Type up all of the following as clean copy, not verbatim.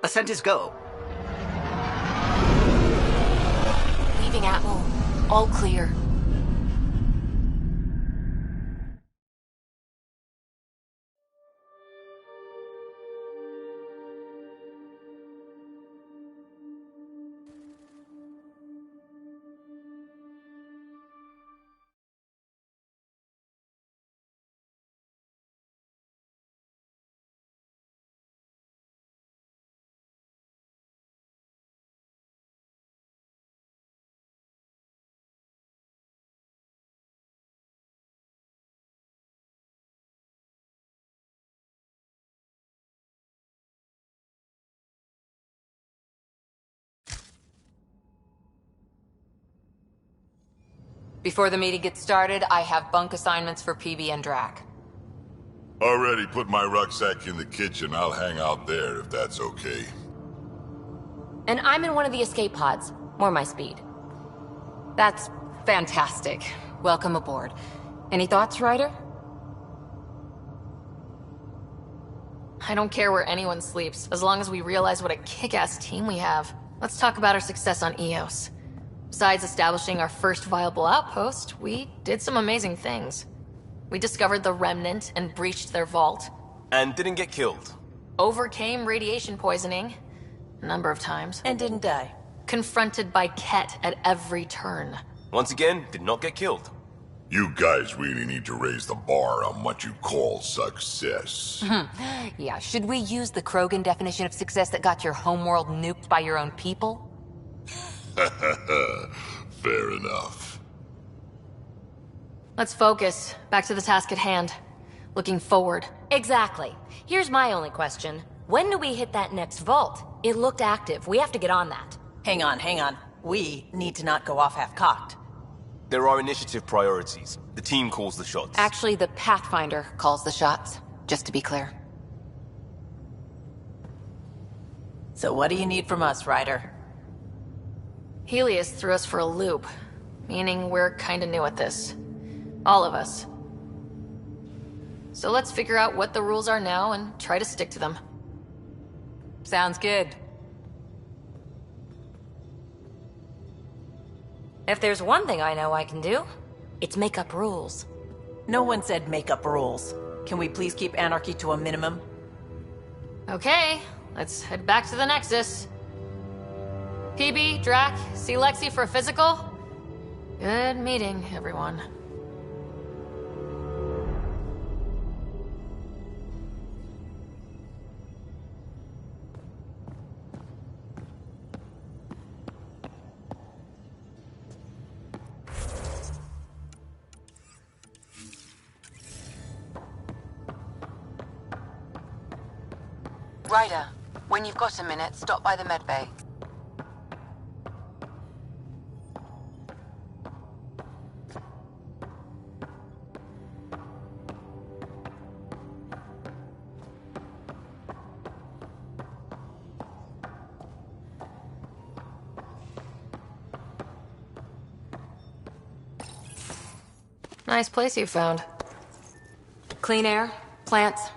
Ascent is go. Leaving Atwell. All clear. Before the meeting gets started, I have bunk assignments for PB and Drac. Already put my rucksack in the kitchen. I'll hang out there if that's okay. And I'm in one of the escape pods. More my speed. That's fantastic. Welcome aboard. Any thoughts, Ryder? I don't care where anyone sleeps, as long as we realize what a kick-ass team we have. Let's talk about our success on Eos. Besides establishing our first viable outpost, we did some amazing things. We discovered the Remnant and breached their vault. And didn't get killed. Overcame radiation poisoning. A number of times. And didn't die. Confronted by Ket at every turn. Once again, did not get killed. You guys really need to raise the bar on what you call success. Yeah, should we use the Krogan definition of success that got your homeworld nuked by your own people? Fair enough. Let's focus. Back to the task at hand. Looking forward. Exactly. Here's my only question. When do we hit that next vault? It looked active. We have to get on that. Hang on. We need to not go off half-cocked. There are initiative priorities. The team calls the shots. Actually, the Pathfinder calls the shots, just to be clear. So what do you need from us, Ryder? Helios threw us for a loop, meaning we're kinda new at this. All of us. So let's figure out what the rules are now and try to stick to them. Sounds good. If there's one thing I know I can do, it's make up rules. No one said make up rules. Can we please keep anarchy to a minimum? Okay, let's head back to the Nexus. PB, Drac, see Lexi for a physical? Good meeting, everyone. Ryder, when you've got a minute, stop by the medbay. Nice place you found. Clean air, plants,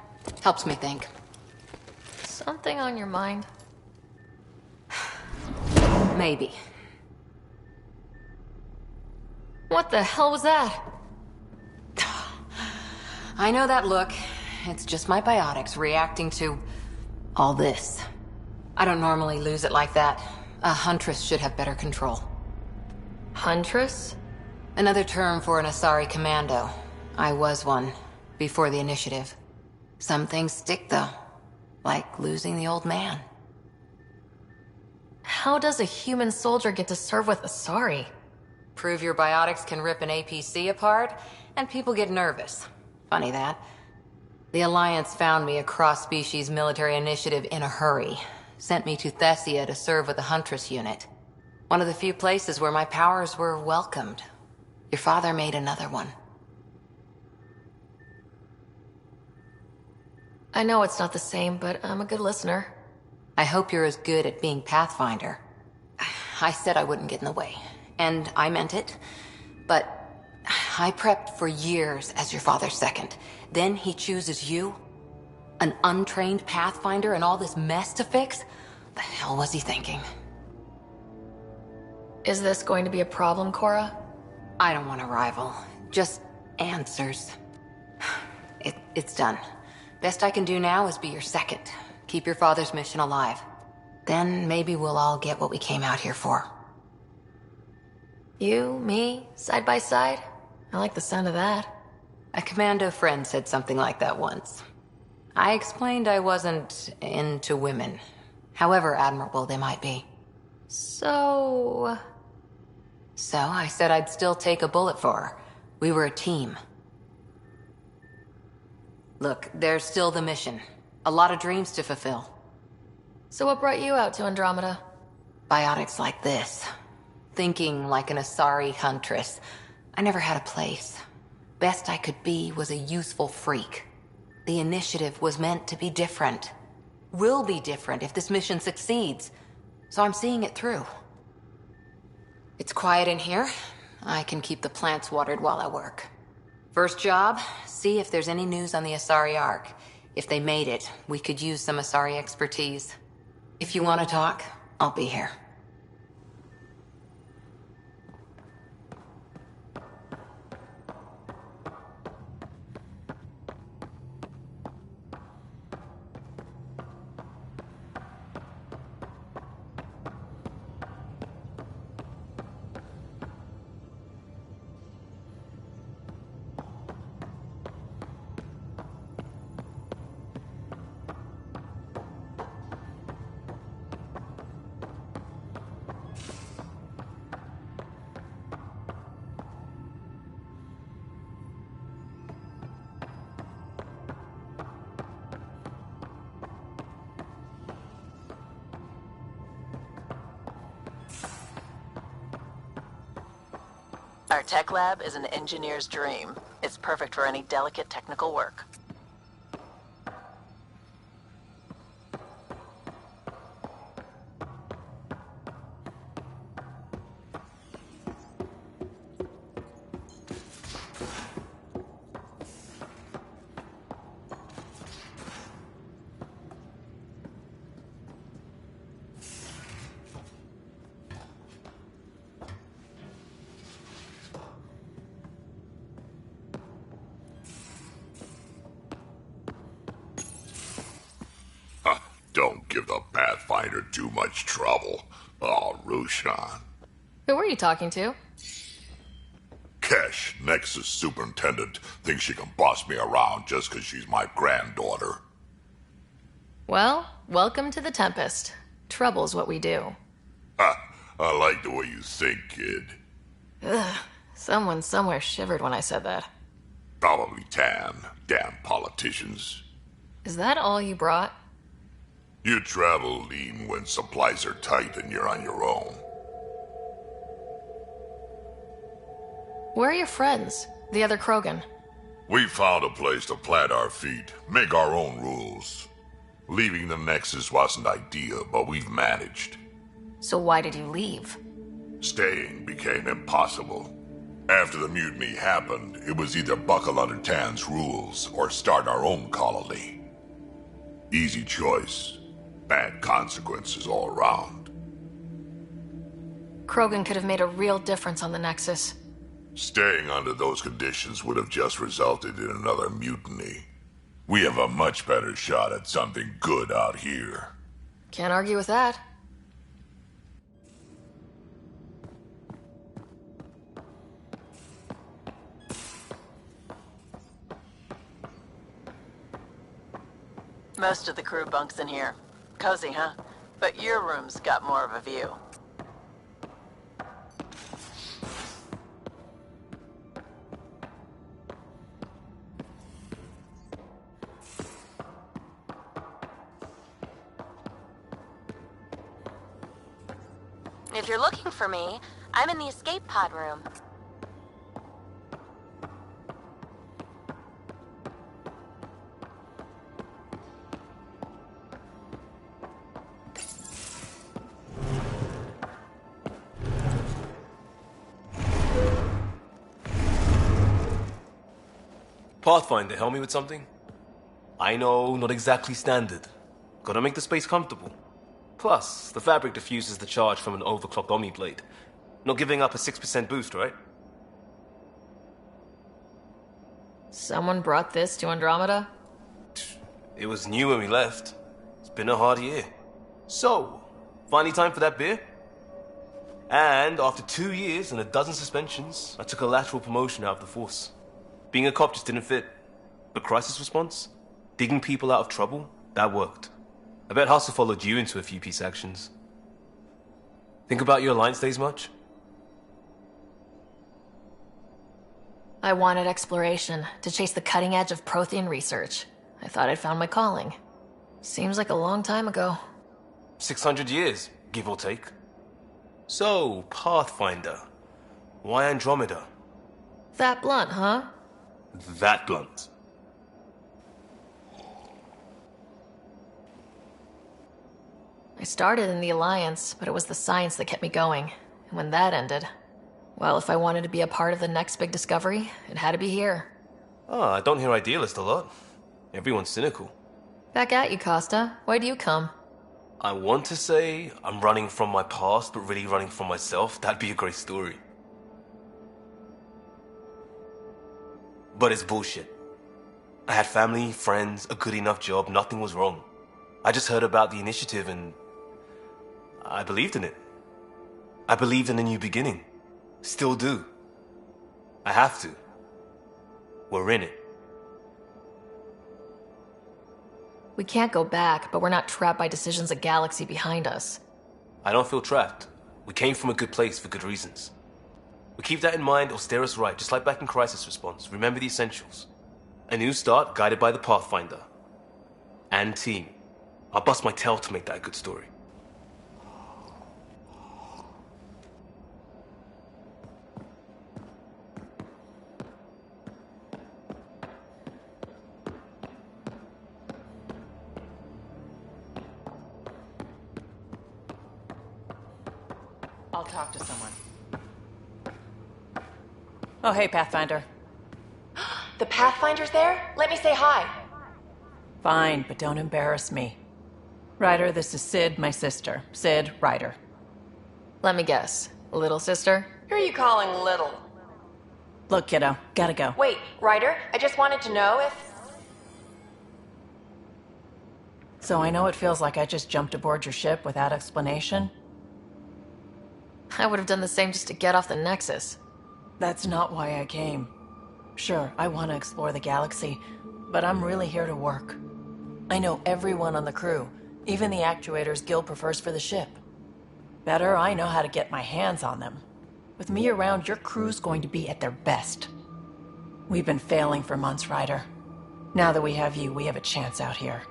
helps me think. Something on your mind? Maybe. What the hell was that? I know that look. It's just my biotics reacting to all this. I don't normally lose it like that. A huntress should have better control. Huntress? Another term for an Asari commando. I was one, before the initiative. Some things stick, though. Like losing the old man. How does a human soldier get to serve with Asari? Prove your biotics can rip an APC apart, and people get nervous. Funny that. The Alliance found me a cross-species military initiative in a hurry. Sent me to Thessia to serve with the Huntress unit. One of the few places where my powers were welcomed. Your father made another one. I know it's not the same, but I'm a good listener. I hope you're as good at being Pathfinder. I said I wouldn't get in the way, and I meant it. But I prepped for years as your father's second. Then he chooses you? An untrained Pathfinder and all this mess to fix? The hell was he thinking? Is this going to be a problem, Cora? I don't want a rival. Just answers. It's done. Best I can do now is be your second. Keep your father's mission alive. Then maybe we'll all get what we came out here for. You, me, side by side? I like the sound of that. A commando friend said something like that once. I explained I wasn't into women. However admirable they might be. So I said I'd still take a bullet for her. We were a team. Look, there's still the mission. A lot of dreams to fulfill. So what brought you out to Andromeda? Biotics like this. Thinking like an Asari huntress. I never had a place. Best I could be was a useful freak. The initiative was meant to be different. Will be different if this mission succeeds. So I'm seeing it through. It's quiet in here. I can keep the plants watered while I work. First job, see if there's any news on the Asari Ark. If they made it, we could use some Asari expertise. If you want to talk, I'll be here. Our tech lab is an engineer's dream. It's perfect for any delicate technical work. Don't give the Pathfinder too much trouble. Oh, Roshan. Who were you talking to? Kesh, Nexus superintendent, thinks she can boss me around just because she's my granddaughter. Well, welcome to the Tempest. Trouble's what we do. Ha! I like the way you think, kid. Ugh. Someone somewhere shivered when I said that. Probably Tan. Damn politicians. Is that all you brought? You travel lean when supplies are tight and you're on your own. Where are your friends? The other Krogan? We found a place to plant our feet, make our own rules. Leaving the Nexus wasn't ideal, but we've managed. So why did you leave? Staying became impossible. After the mutiny happened, it was either buckle under Tan's rules or start our own colony. Easy choice. Bad consequences all around. Krogan could have made a real difference on the Nexus. Staying under those conditions would have just resulted in another mutiny. We have a much better shot at something good out here. Can't argue with that. Most of the crew bunks in here. Cozy, huh? But your room's got more of a view. If you're looking for me, I'm in the escape pod room. Pathfinder, help me with something? I know, not exactly standard. Gotta make the space comfortable. Plus, the fabric diffuses the charge from an overclocked Omni blade. Not giving up a 6% boost, right? Someone brought this to Andromeda? It was new when we left. It's been a hard year. So, finally time for that beer? And after 2 years and a dozen suspensions, I took a lateral promotion out of the force. Being a cop just didn't fit. But crisis response? Digging people out of trouble? That worked. I bet Hustle followed you into a few peace actions. Think about your Alliance days much? I wanted exploration, to chase the cutting edge of Prothean research. I thought I'd found my calling. Seems like a long time ago. 600 years, give or take. So, Pathfinder. Why Andromeda? That blunt, huh? That blunt. I started in the Alliance, but it was the science that kept me going. And when that ended, well, if I wanted to be a part of the next big discovery, it had to be here. I don't hear idealist a lot. Everyone's cynical. Back at you, Costa. Why'd you come? I want to say I'm running from my past, but really running from myself. That'd be a great story. But it's bullshit. I had family, friends, a good enough job, nothing was wrong. I just heard about the initiative and I believed in it. I believed in a new beginning. Still do. I have to. We're in it. We can't go back, but we're not trapped by decisions a galaxy behind us. I don't feel trapped. We came from a good place for good reasons. We keep that in mind, it'll steer us right, just like back in Crisis Response. Remember the essentials. A new start guided by the Pathfinder. And team. I'll bust my tail to make that a good story. I'll talk to someone. Oh, hey, Pathfinder. The Pathfinder's there? Let me say hi. Fine, but don't embarrass me. Ryder, this is Sid, my sister. Sid, Ryder. Let me guess. Little sister? Who are you calling little? Look, kiddo, gotta go. Wait, Ryder, I just wanted to know if... So I know it feels like I just jumped aboard your ship without explanation. I would have done the same just to get off the Nexus. That's not why I came. Sure, I want to explore the galaxy, but I'm really here to work. I know everyone on the crew, even the actuators Gil prefers for the ship. Better, I know how to get my hands on them. With me around, your crew's going to be at their best. We've been failing for months, Ryder. Now that we have you, we have a chance out here.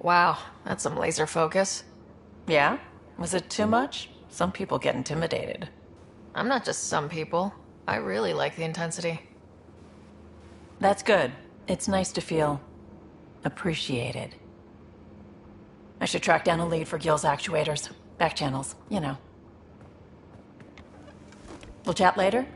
Wow, that's some laser focus. Yeah? Was it too much? Some people get intimidated. I'm not just some people. I really like the intensity. That's good. It's nice to feel appreciated. I should track down a lead for Gil's actuators. Back channels, you know. We'll chat later?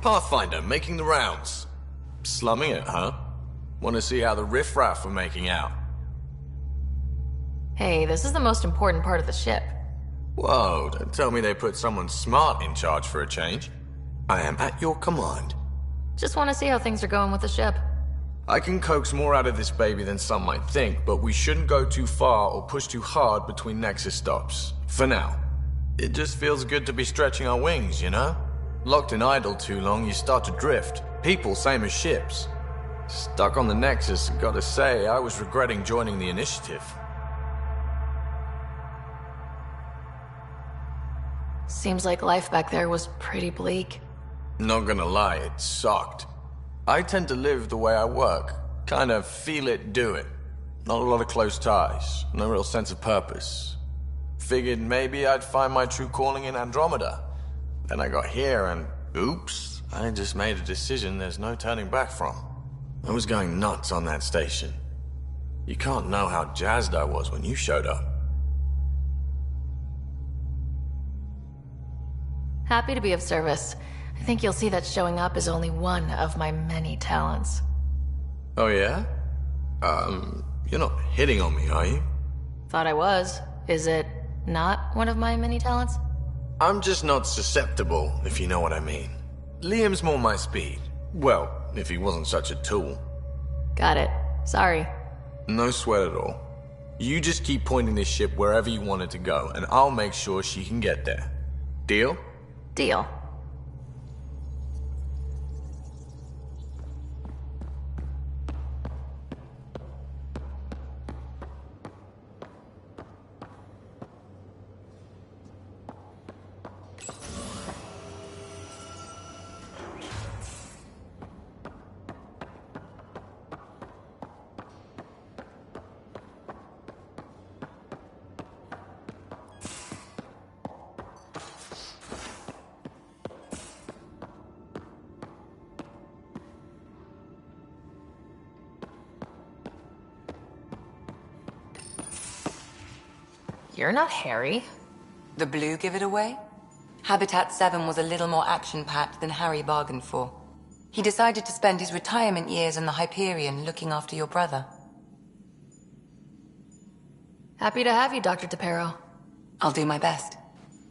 Pathfinder, making the rounds. Slumming it, huh? Want to see how the riffraff are making out? Hey, this is the most important part of the ship. Whoa, don't tell me they put someone smart in charge for a change. I am at your command. Just want to see how things are going with the ship. I can coax more out of this baby than some might think, but we shouldn't go too far or push too hard between Nexus stops. For now. It just feels good to be stretching our wings, you know? Locked in idle too long, you start to drift. People, same as ships. Stuck on the Nexus, gotta say, I was regretting joining the Initiative. Seems like life back there was pretty bleak. Not gonna lie, it sucked. I tend to live the way I work. Kind of feel it, do it. Not a lot of close ties, no real sense of purpose. Figured maybe I'd find my true calling in Andromeda. Then I got here and, oops, I just made a decision there's no turning back from. I was going nuts on that station. You can't know how jazzed I was when you showed up. Happy to be of service. I think you'll see that showing up is only one of my many talents. Oh yeah? You're not hitting on me, are you? Thought I was. Is it not one of my many talents? I'm just not susceptible, if you know what I mean. Liam's more my speed. Well, if he wasn't such a tool. Got it. Sorry. No sweat at all. You just keep pointing this ship wherever you want it to go, and I'll make sure she can get there. Deal? Deal. You're not Harry. The blue give it away? Habitat 7 was a little more action-packed than Harry bargained for. He decided to spend his retirement years in the Hyperion looking after your brother. Happy to have you, Dr. DePero. I'll do my best.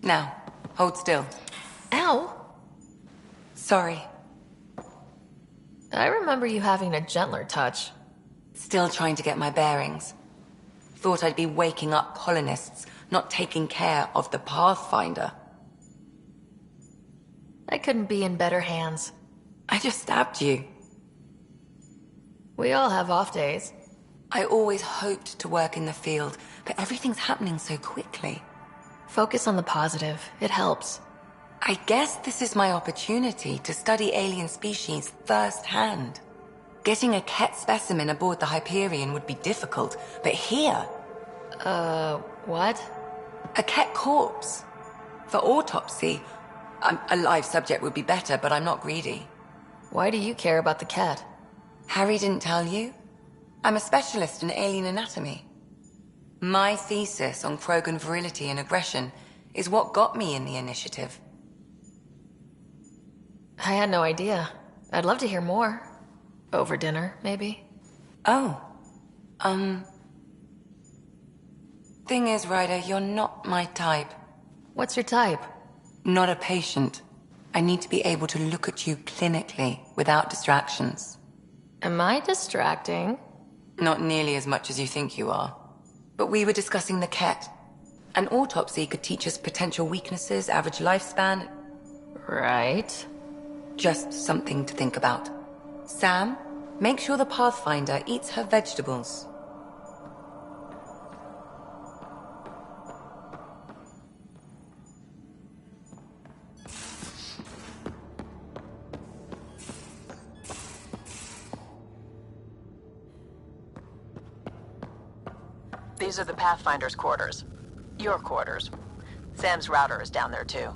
Now, hold still. Ow! Sorry. I remember you having a gentler touch. Still trying to get my bearings. Thought I'd be waking up colonists, not taking care of the Pathfinder. I couldn't be in better hands. I just stabbed you. We all have off days. I always hoped to work in the field, but everything's happening so quickly. Focus on the positive. It helps. I guess this is my opportunity to study alien species firsthand. Getting a Ket specimen aboard the Hyperion would be difficult, but here... what? A Ket corpse. For autopsy, a live subject would be better, but I'm not greedy. Why do you care about the cat? Harry didn't tell you? I'm a specialist in alien anatomy. My thesis on Krogan virility and aggression is what got me in the initiative. I had no idea. I'd love to hear more. Over dinner, maybe? Oh. Thing is, Ryder, you're not my type. What's your type? Not a patient. I need to be able to look at you clinically, without distractions. Am I distracting? Not nearly as much as you think you are. But we were discussing the Ket. An autopsy could teach us potential weaknesses, average lifespan. Right. Just something to think about. Sam, make sure the Pathfinder eats her vegetables. These are the Pathfinder's quarters. Your quarters. Sam's router is down there too.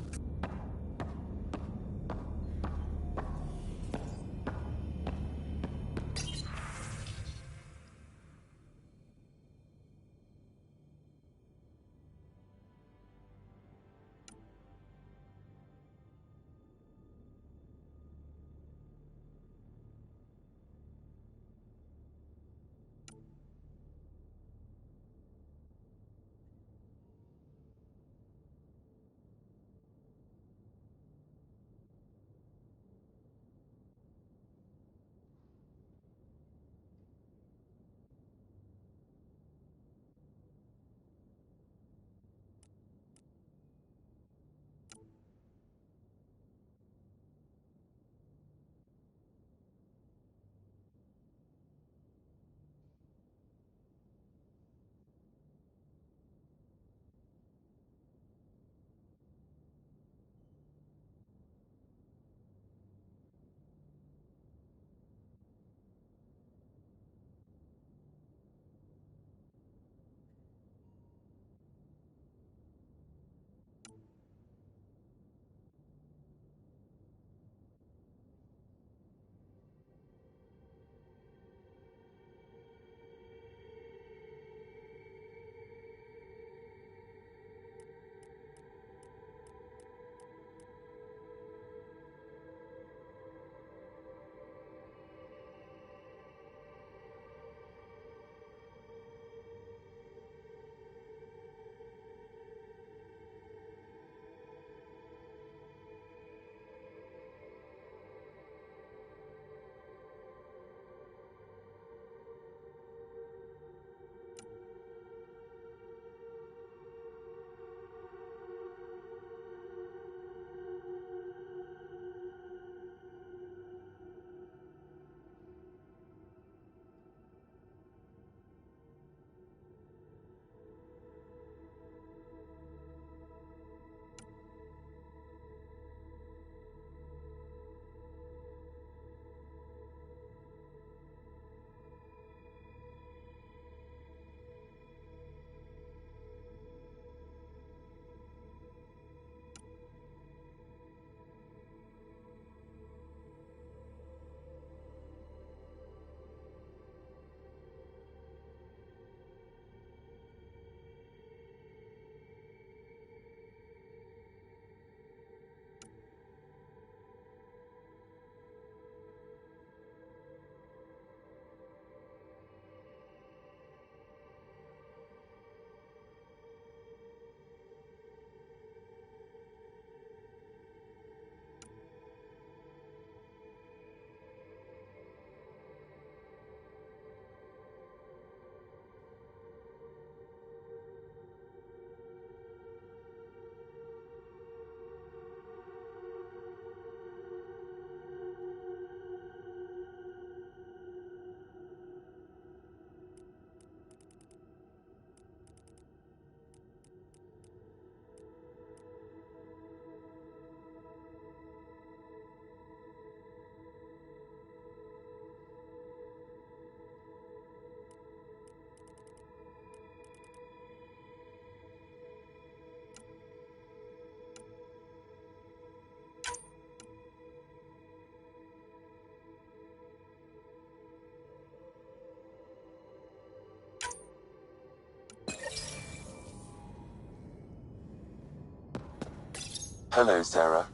Hello, Sarah.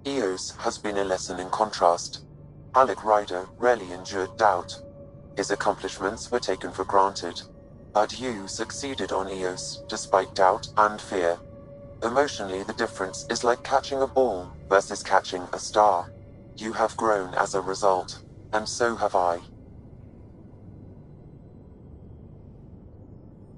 Eos has been a lesson in contrast. Alec Ryder rarely endured doubt. His accomplishments were taken for granted. But you succeeded on Eos, despite doubt and fear. Emotionally, the difference is like catching a ball versus catching a star. You have grown as a result, and so have I.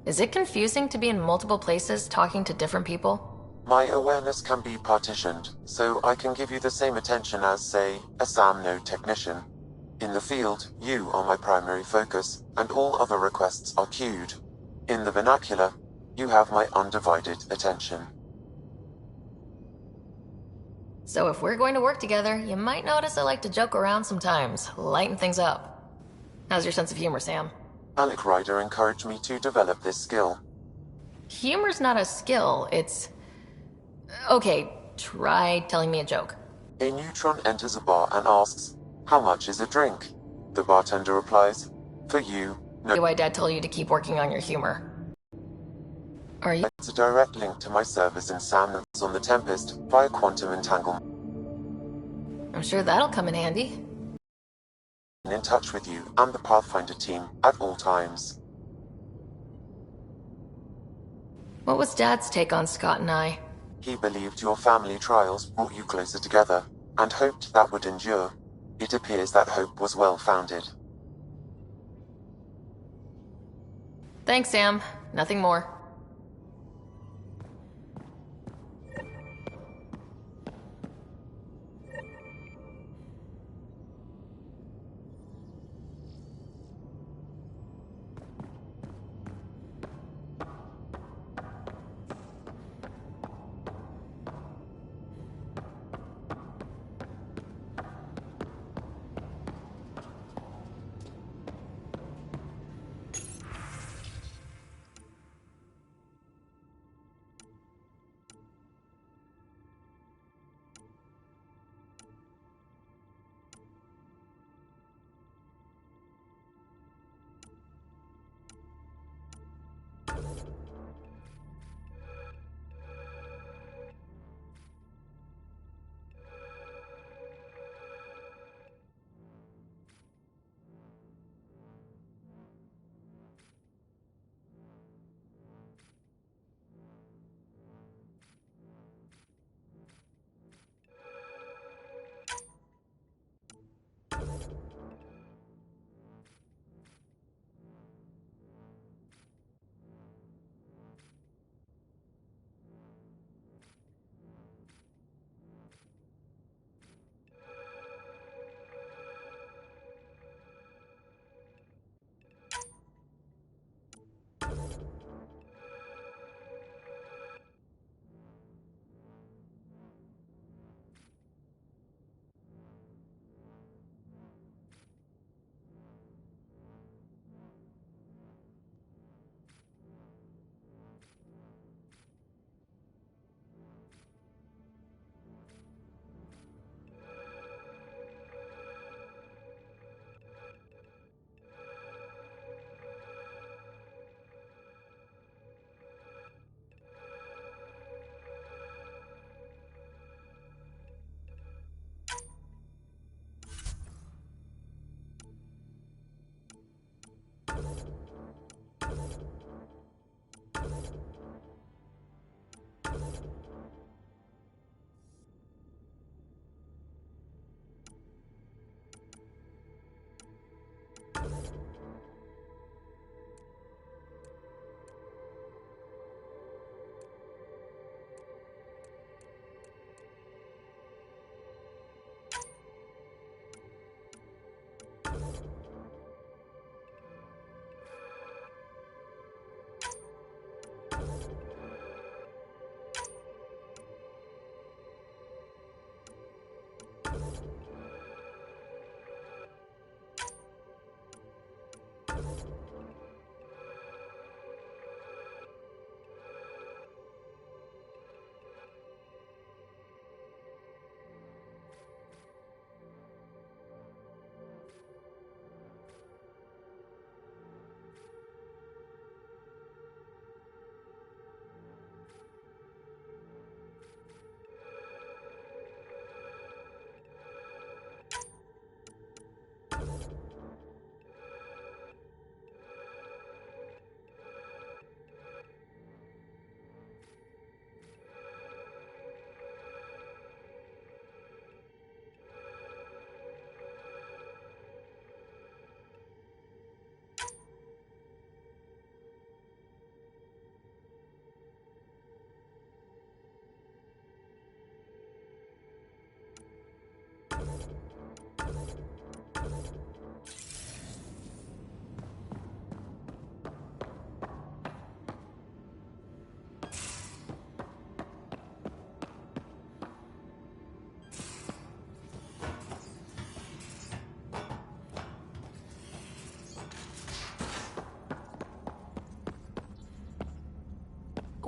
Is it confusing to be in multiple places talking to different people? My awareness can be partitioned, so I can give you the same attention as, say, a SAM node technician. In the field, you are my primary focus, and all other requests are queued. In the vernacular, you have my undivided attention. So if we're going to work together, you might notice I like to joke around sometimes, lighten things up. How's your sense of humor, Sam? Alec Ryder encouraged me to develop this skill. Humor's not a skill, it's... Okay, try telling me a joke. A neutron enters a bar and asks, "How much is a drink?" The bartender replies, "For you, no." Why Dad told you to keep working on your humor. Are you... It's a direct link to my service in SAM on the Tempest via quantum entanglement. I'm sure that'll come in handy. In touch with you and the Pathfinder team at all times. What was Dad's take on Scott and I? He believed your family trials brought you closer together, and hoped that would endure. It appears that hope was well-founded. Thanks, Sam. Nothing more.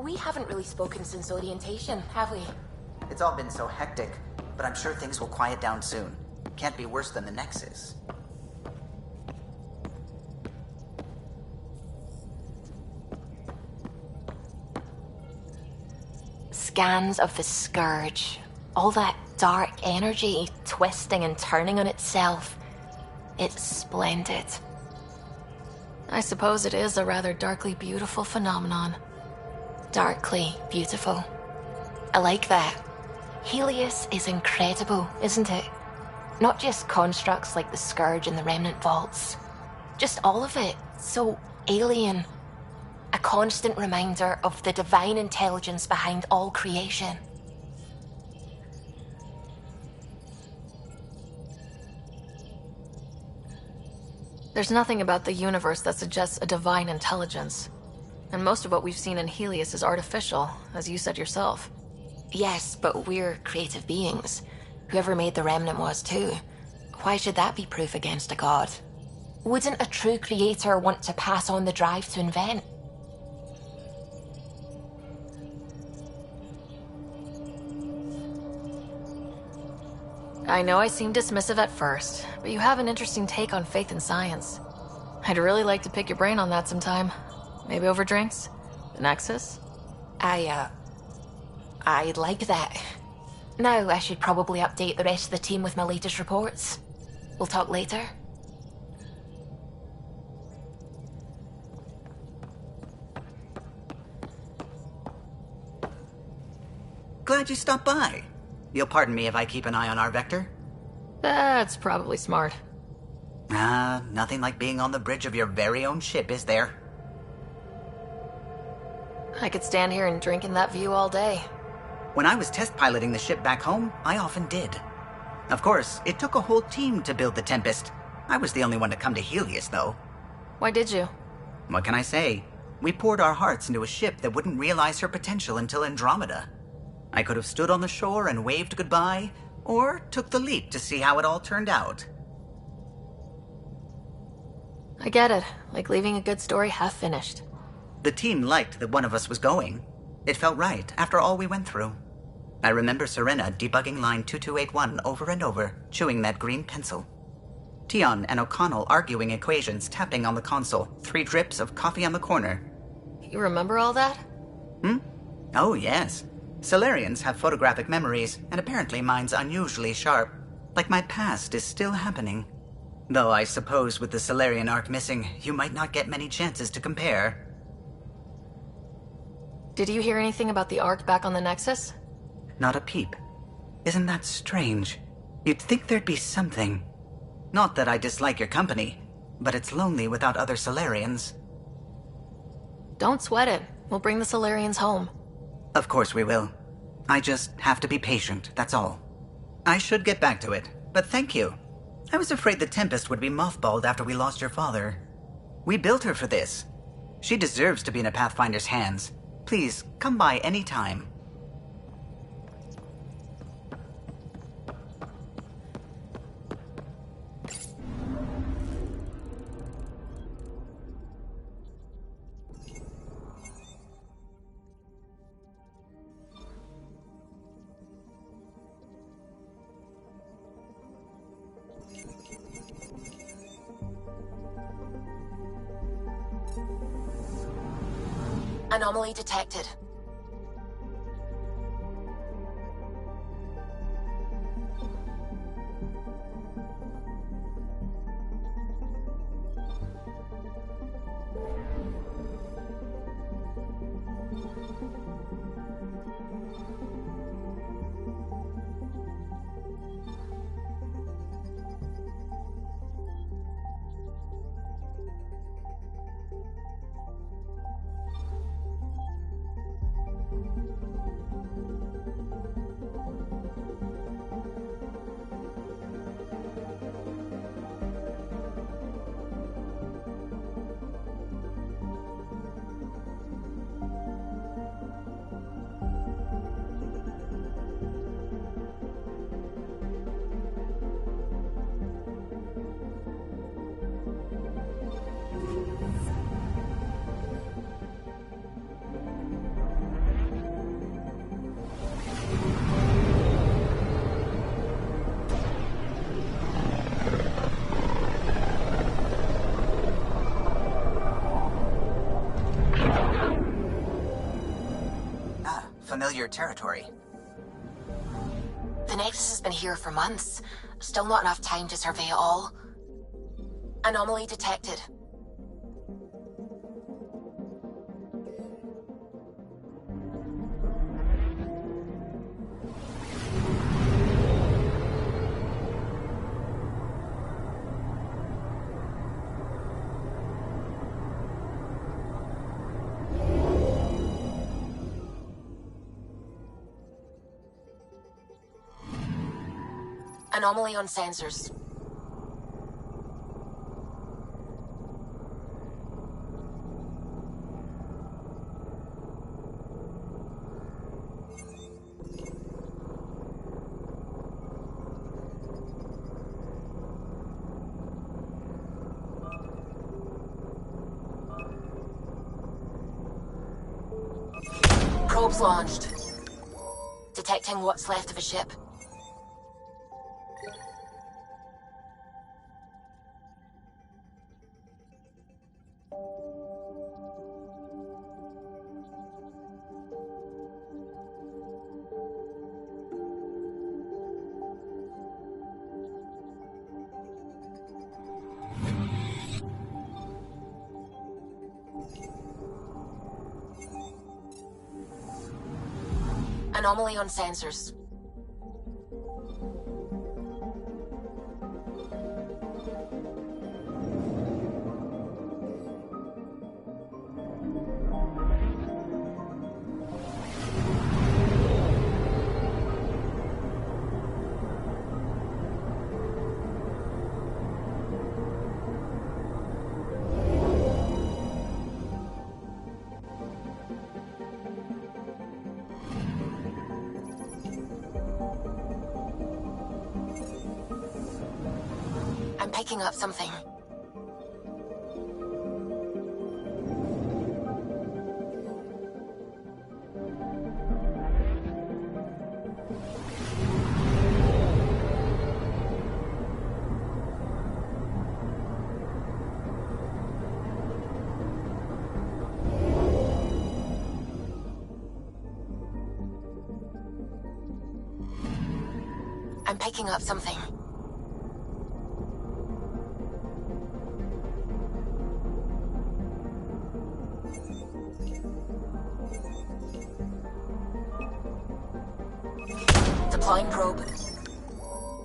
We haven't really spoken since orientation, have we? It's all been so hectic, but I'm sure things will quiet down soon. Can't be worse than the Nexus. Scans of the Scourge. All that dark energy twisting and turning on itself. It's splendid. I suppose it is a rather darkly beautiful phenomenon. Darkly beautiful. I like that. Helios is incredible, isn't it? Not just constructs like the Scourge and the Remnant Vaults. Just all of it. So alien. A constant reminder of the divine intelligence behind all creation. There's nothing about the universe that suggests a divine intelligence. And most of what we've seen in Helios is artificial, as you said yourself. Yes, but we're creative beings. Whoever made the Remnant was too. Why should that be proof against a god? Wouldn't a true creator want to pass on the drive to invent? I know I seem dismissive at first, but you have an interesting take on faith and science. I'd really like to pick your brain on that sometime. Maybe over drinks? The Nexus? I'd like that. Now I should probably update the rest of the team with my latest reports. We'll talk later. Glad you stopped by. You'll pardon me if I keep an eye on our vector? That's probably smart. Nothing like being on the bridge of your very own ship, is there? I could stand here and drink in that view all day. When I was test piloting the ship back home, I often did. Of course, it took a whole team to build the Tempest. I was the only one to come to Helios, though. Why did you? What can I say? We poured our hearts into a ship that wouldn't realize her potential until Andromeda. I could have stood on the shore and waved goodbye, or took the leap to see how it all turned out. I get it. Like leaving a good story half finished. The team liked that one of us was going. It felt right after all we went through. I remember Serena debugging line 2281 over and over, chewing that green pencil. Tion and O'Connell arguing equations, tapping on the console, 3 drips of coffee on the corner. You remember all that? Oh, yes. Solarians have photographic memories, and apparently mine's unusually sharp. Like my past is still happening. Though I suppose with the Solarian arc missing, you might not get many chances to compare. Did you hear anything about the Ark back on the Nexus? Not a peep. Isn't that strange? You'd think there'd be something. Not that I dislike your company, but it's lonely without other Solarians. Don't sweat it. We'll bring the Solarians home. Of course we will. I just have to be patient, that's all. I should get back to it, but thank you. I was afraid the Tempest would be mothballed after we lost your father. We built her for this. She deserves to be in a Pathfinder's hands. Please, come by any time. Anomaly detected. familiar territory. The Nexus has been here for months. Still not enough time to survey it all. Anomaly detected. Anomaly on sensors. Probes launched. Detecting what's left of a ship. Anomaly on sensors. I'm picking up something. I'm picking up something. Deploying probe.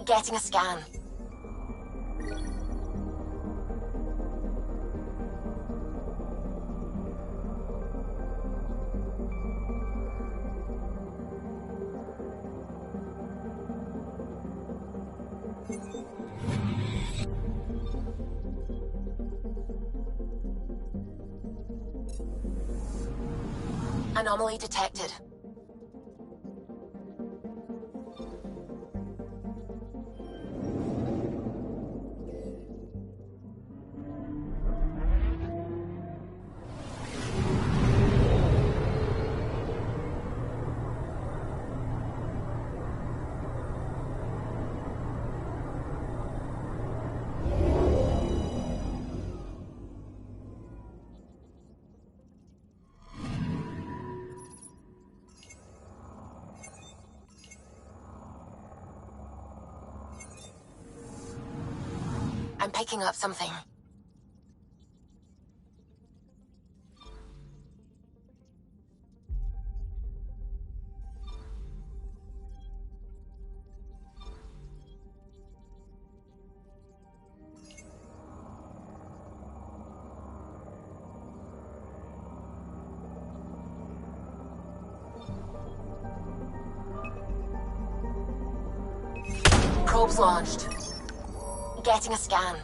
Getting a scan. Anomaly detected. I'm picking up something. Probes launched. Getting a scan.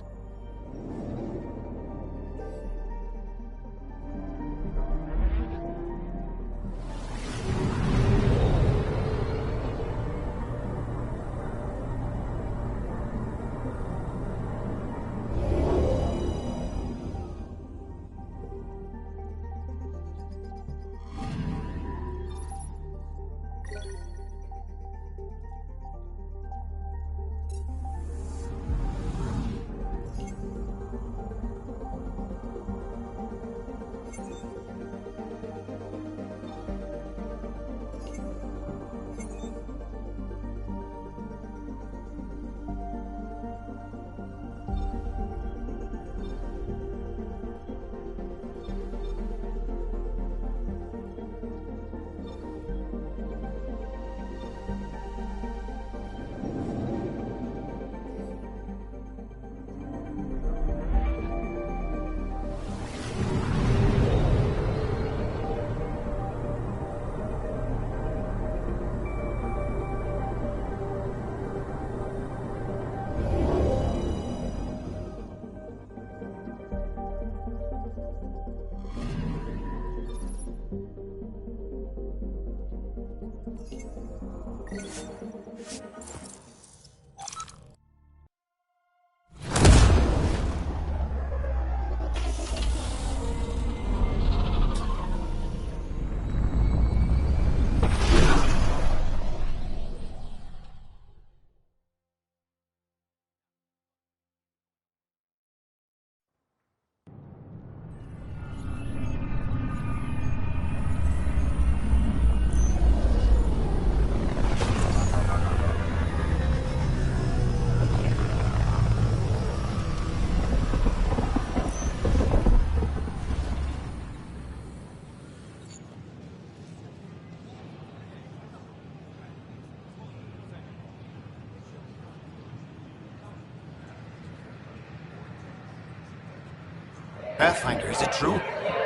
Pathfinder, is it true?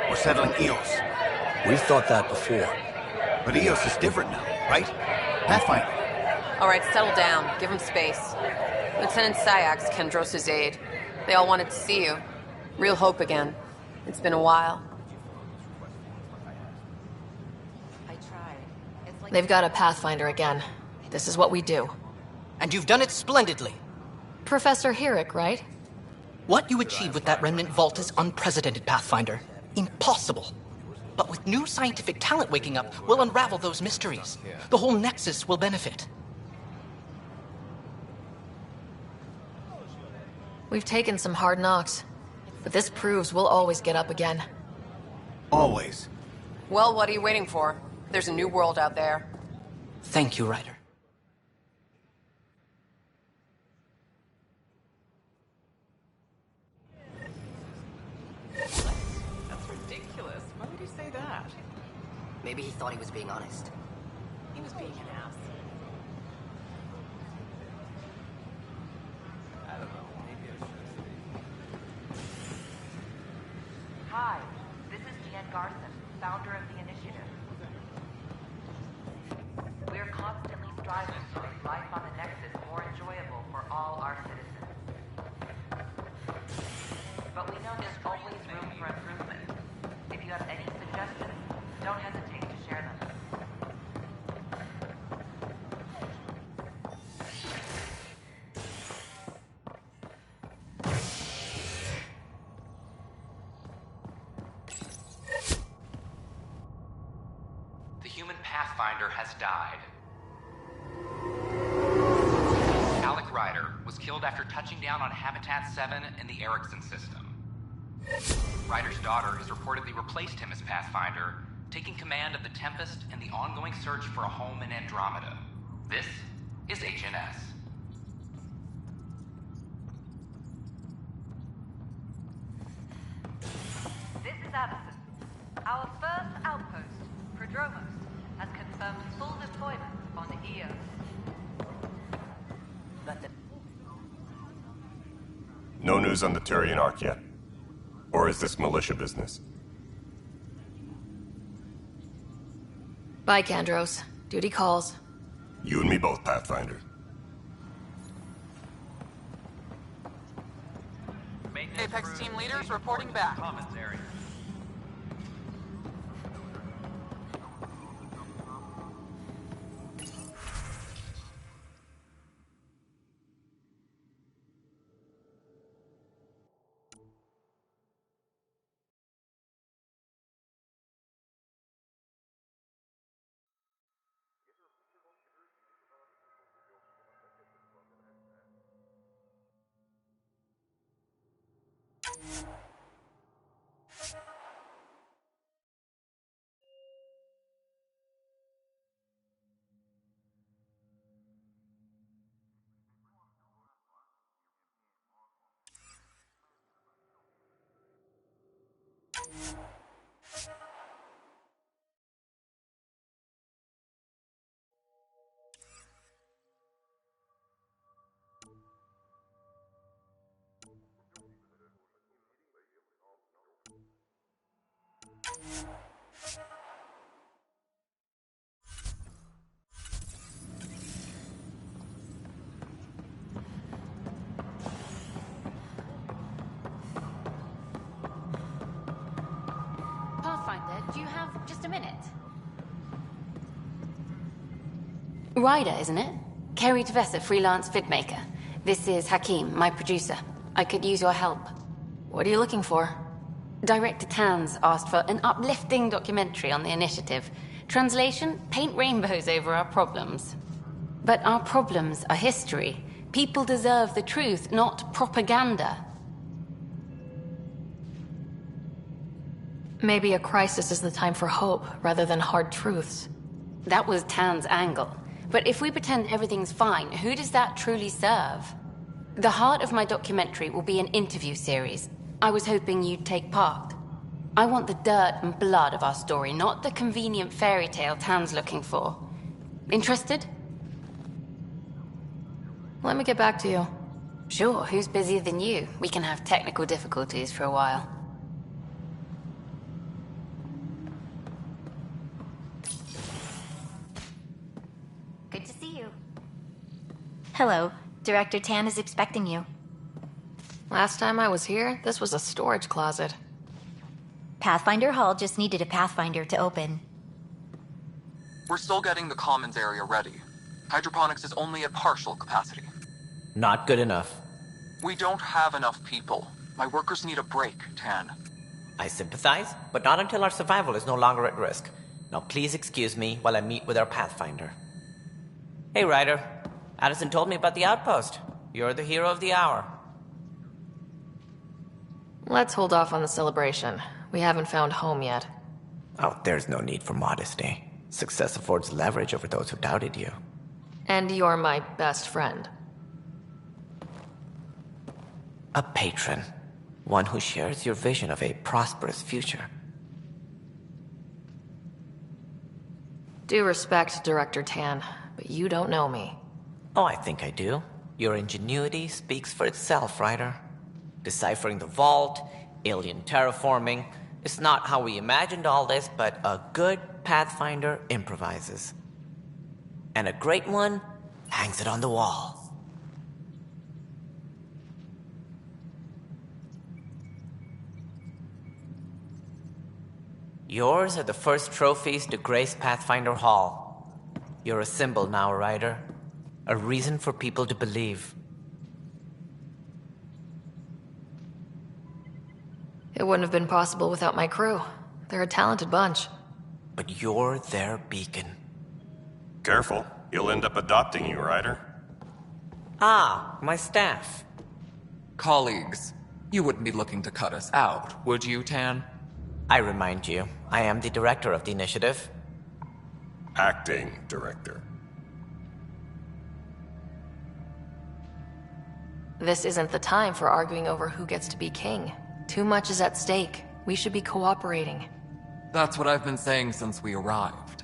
We're settling Eos. We've thought that before. But Eos is different now, right? Pathfinder. All right, settle down. Give him space. Lieutenant Sayak's Kendros' aide. They all wanted to see you. Real hope again. It's been a while. They've got a Pathfinder again. This is what we do. And you've done it splendidly. Professor Herrick, right? What you achieved with that remnant vault is unprecedented, Pathfinder. Impossible. But with new scientific talent waking up, we'll unravel those mysteries. The whole Nexus will benefit. We've taken some hard knocks, but this proves we'll always get up again. Always. Well, what are you waiting for? There's a new world out there. Thank you, Ryder. That's ridiculous. Why would he say that? Maybe he thought he was being honest. He was being an ass. I don't know. Maybe I should. Hi, this is Jan Garson, founder of the initiative. We're constantly striving to make life on the Nexus more enjoyable for all our citizens. But we know there's always room for improvement. If you have any suggestions, don't hesitate to share them. The human Pathfinder has died. Alec Ryder was killed after touching down on Habitat 7 in the Erickson system. Ryder's daughter has reportedly replaced him as Pathfinder, taking command of the Tempest and the ongoing search for a home in Andromeda. This is HNS. This is Addison. Our first outpost, Prodromos, has confirmed full deployment on Eos. No news on the Turian Ark yet? Or is this militia business? Bye, Kandros. Duty calls. You and me both, Pathfinder. Apex team leaders reporting back. Pathfinder, do you have just a minute? Ryder, isn't it? Kerry Tevessa, freelance vidmaker. This is Hakim, my producer. I could use your help. What are you looking for? Director Tans asked for an uplifting documentary on the initiative. Translation, paint rainbows over our problems. But our problems are history. People deserve the truth, not propaganda. Maybe a crisis is the time for hope, rather than hard truths. That was Tan's angle. But if we pretend everything's fine, who does that truly serve? The heart of my documentary will be an interview series. I was hoping you'd take part. I want the dirt and blood of our story, not the convenient fairy tale Tan's looking for. Interested? Let me get back to you. Sure, who's busier than you? We can have technical difficulties for a while. Hello. Director Tan is expecting you. Last time I was here, this was a storage closet. Pathfinder Hall just needed a Pathfinder to open. We're still getting the commons area ready. Hydroponics is only at partial capacity. Not good enough. We don't have enough people. My workers need a break, Tan. I sympathize, but not until our survival is no longer at risk. Now please excuse me while I meet with our Pathfinder. Hey, Ryder. Addison told me about the outpost. You're the hero of the hour. Let's hold off on the celebration. We haven't found home yet. Oh, there's no need for modesty. Success affords leverage over those who doubted you. And you're my best friend. A patron. One who shares your vision of a prosperous future. Due respect, Director Tan, but you don't know me. Oh, I think I do. Your ingenuity speaks for itself, Ryder. Deciphering the vault, alien terraforming. It's not how we imagined all this, but a good Pathfinder improvises. And a great one hangs it on the wall. Yours are the first trophies to grace Pathfinder Hall. You're a symbol now, Ryder. A reason for people to believe. It wouldn't have been possible without my crew. They're a talented bunch. But you're their beacon. Careful. He'll end up adopting you, Ryder. Ah, my staff. Colleagues, you wouldn't be looking to cut us out, would you, Tan? I remind you, I am the director of the initiative. Acting director. This isn't the time for arguing over who gets to be king. Too much is at stake. We should be cooperating. That's what I've been saying since we arrived.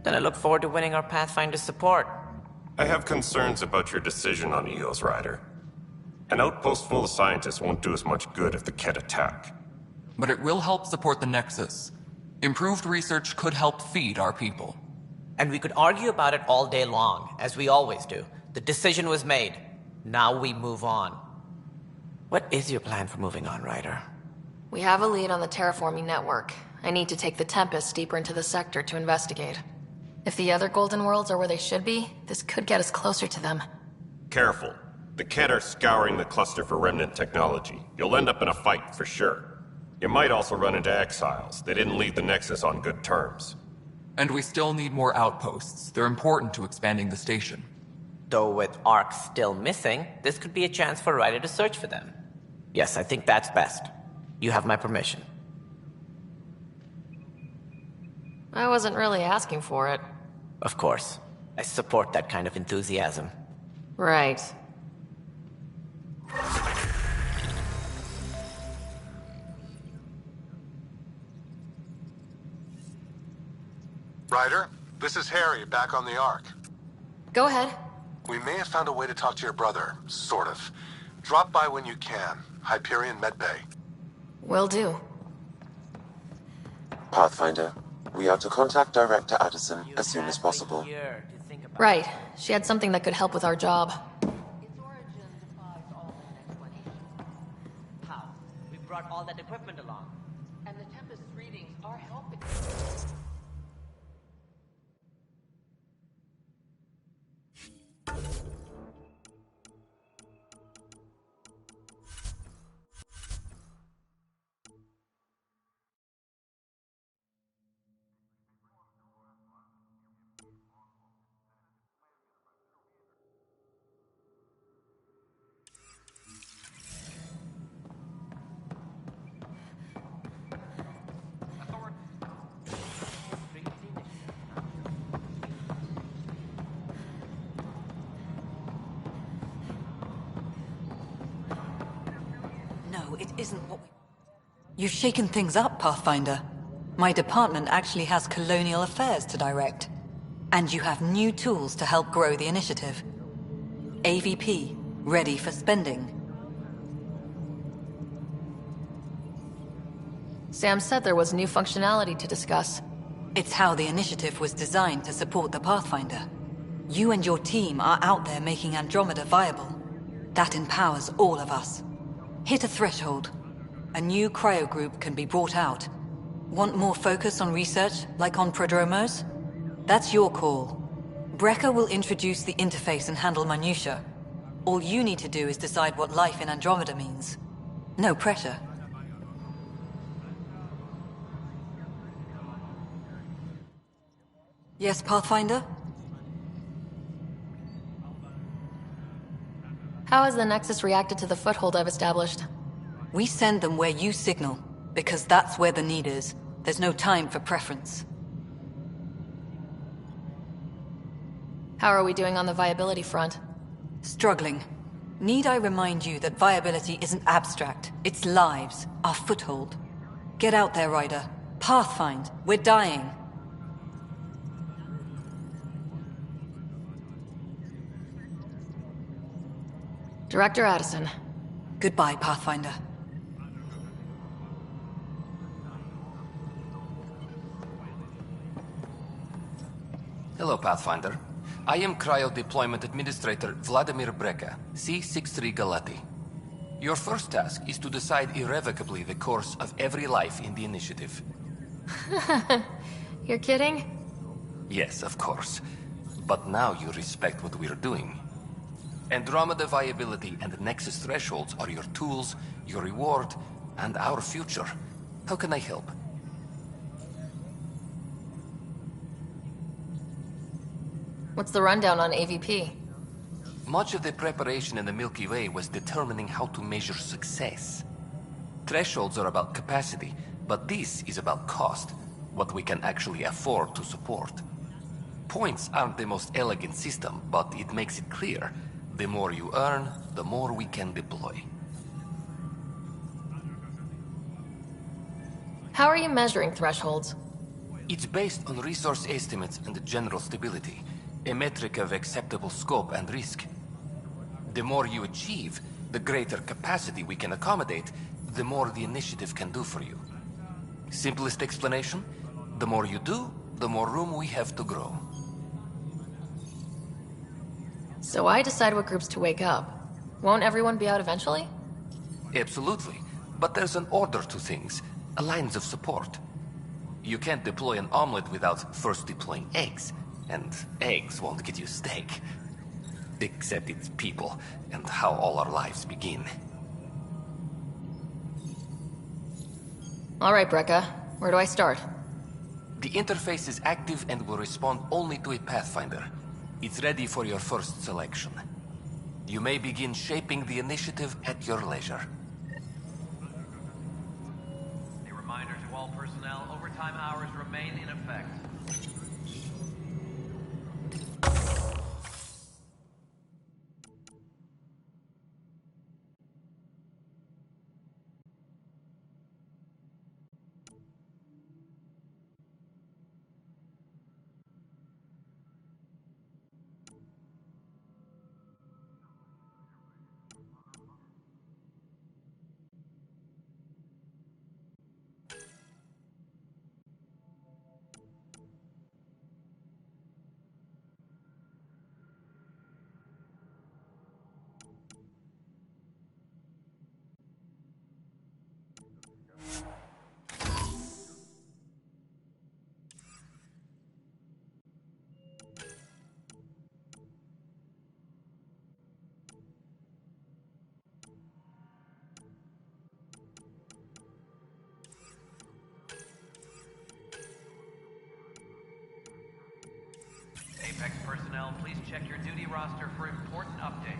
Then I look forward to winning our Pathfinder's support. I have concerns about your decision on Eos, Ryder. An outpost full of scientists won't do us much good if the Kett attack. But it will help support the Nexus. Improved research could help feed our people. And we could argue about it all day long, as we always do. The decision was made. Now we move on. What is your plan for moving on, Ryder? We have a lead on the terraforming network. I need to take the Tempest deeper into the sector to investigate. If the other Golden Worlds are where they should be, this could get us closer to them. Careful. The Kett are scouring the cluster for remnant technology. You'll end up in a fight, for sure. You might also run into exiles. They didn't leave the Nexus on good terms. And we still need more outposts. They're important to expanding the station. Though with Ark still missing, this could be a chance for Ryder to search for them. Yes, I think that's best. You have my permission. I wasn't really asking for it. Of course. I support that kind of enthusiasm. Right. Ryder, this is Harry, back on the Ark. Go ahead. We may have found a way to talk to your brother, sort of. Drop by when you can. Hyperion Medbay. Will do. Pathfinder, we are to contact Director Addison as soon as possible. Right. She had something that could help with our job. How? We brought all that equipment along. And the Tempest readings are helping. It isn't what we... You've shaken things up, Pathfinder. My department actually has colonial affairs to direct. And you have new tools to help grow the initiative. AVP, ready for spending. Sam said there was new functionality to discuss. It's how the initiative was designed to support the Pathfinder. You and your team are out there making Andromeda viable. That empowers all of us. Hit a threshold. A new cryo group can be brought out. Want more focus on research, like on Prodromos? That's your call. Brecker will introduce the interface and handle minutiae. All you need to do is decide what life in Andromeda means. No pressure. Yes, Pathfinder? How has the Nexus reacted to the foothold I've established? We send them where you signal, because that's where the need is. There's no time for preference. How are we doing on the viability front? Struggling. Need I remind you that viability isn't abstract, it's lives, our foothold. Get out there, Ryder. Pathfind, we're dying. Director Addison. Goodbye, Pathfinder. Hello, Pathfinder. I am Cryo Deployment Administrator Vladimir Breka, C-63 Galati. Your first task is to decide irrevocably the course of every life in the initiative. You're kidding? Yes, of course. But now you respect what we're doing. Andromeda viability and Nexus thresholds are your tools, your reward, and our future. How can I help? What's the rundown on AVP? Much of the preparation in the Milky Way was determining how to measure success. Thresholds are about capacity, but this is about cost, what we can actually afford to support. Points aren't the most elegant system, but it makes it clear. The more you earn, the more we can deploy. How are you measuring thresholds? It's based on resource estimates and general stability, a metric of acceptable scope and risk. The more you achieve, the greater capacity we can accommodate, the more the initiative can do for you. Simplest explanation, the more you do, the more room we have to grow. So I decide what groups to wake up. Won't everyone be out eventually? Absolutely. But there's an order to things, a lines of support. You can't deploy an omelet without first deploying eggs. And eggs won't get you steak. Except it's people, and how all our lives begin. All right, Brekka. Where do I start? The interface is active and will respond only to a Pathfinder. It's ready for your first selection. You may begin shaping the initiative at your leisure. A reminder to all personnel, overtime hours remain in effect. Apex personnel, please check your duty roster for important updates.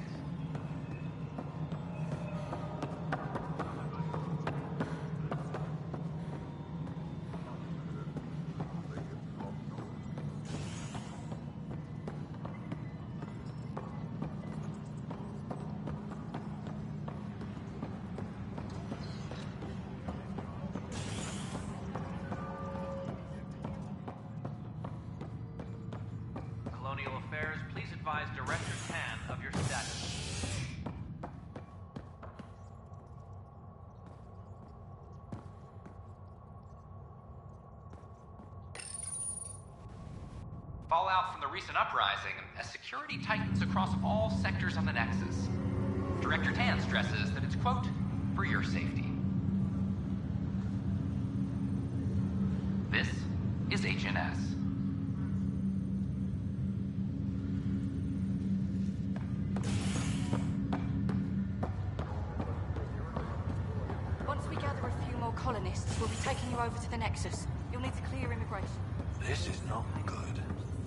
Colonial Affairs, please advise Director Tan of your status. Fallout from the recent uprising as security tightens across all sectors on the Nexus. Director Tan stresses that it's, quote, for your safety. This is HNS. Once we gather a few more colonists, we'll be taking you over to the Nexus. You'll need to clear immigration. This is not good.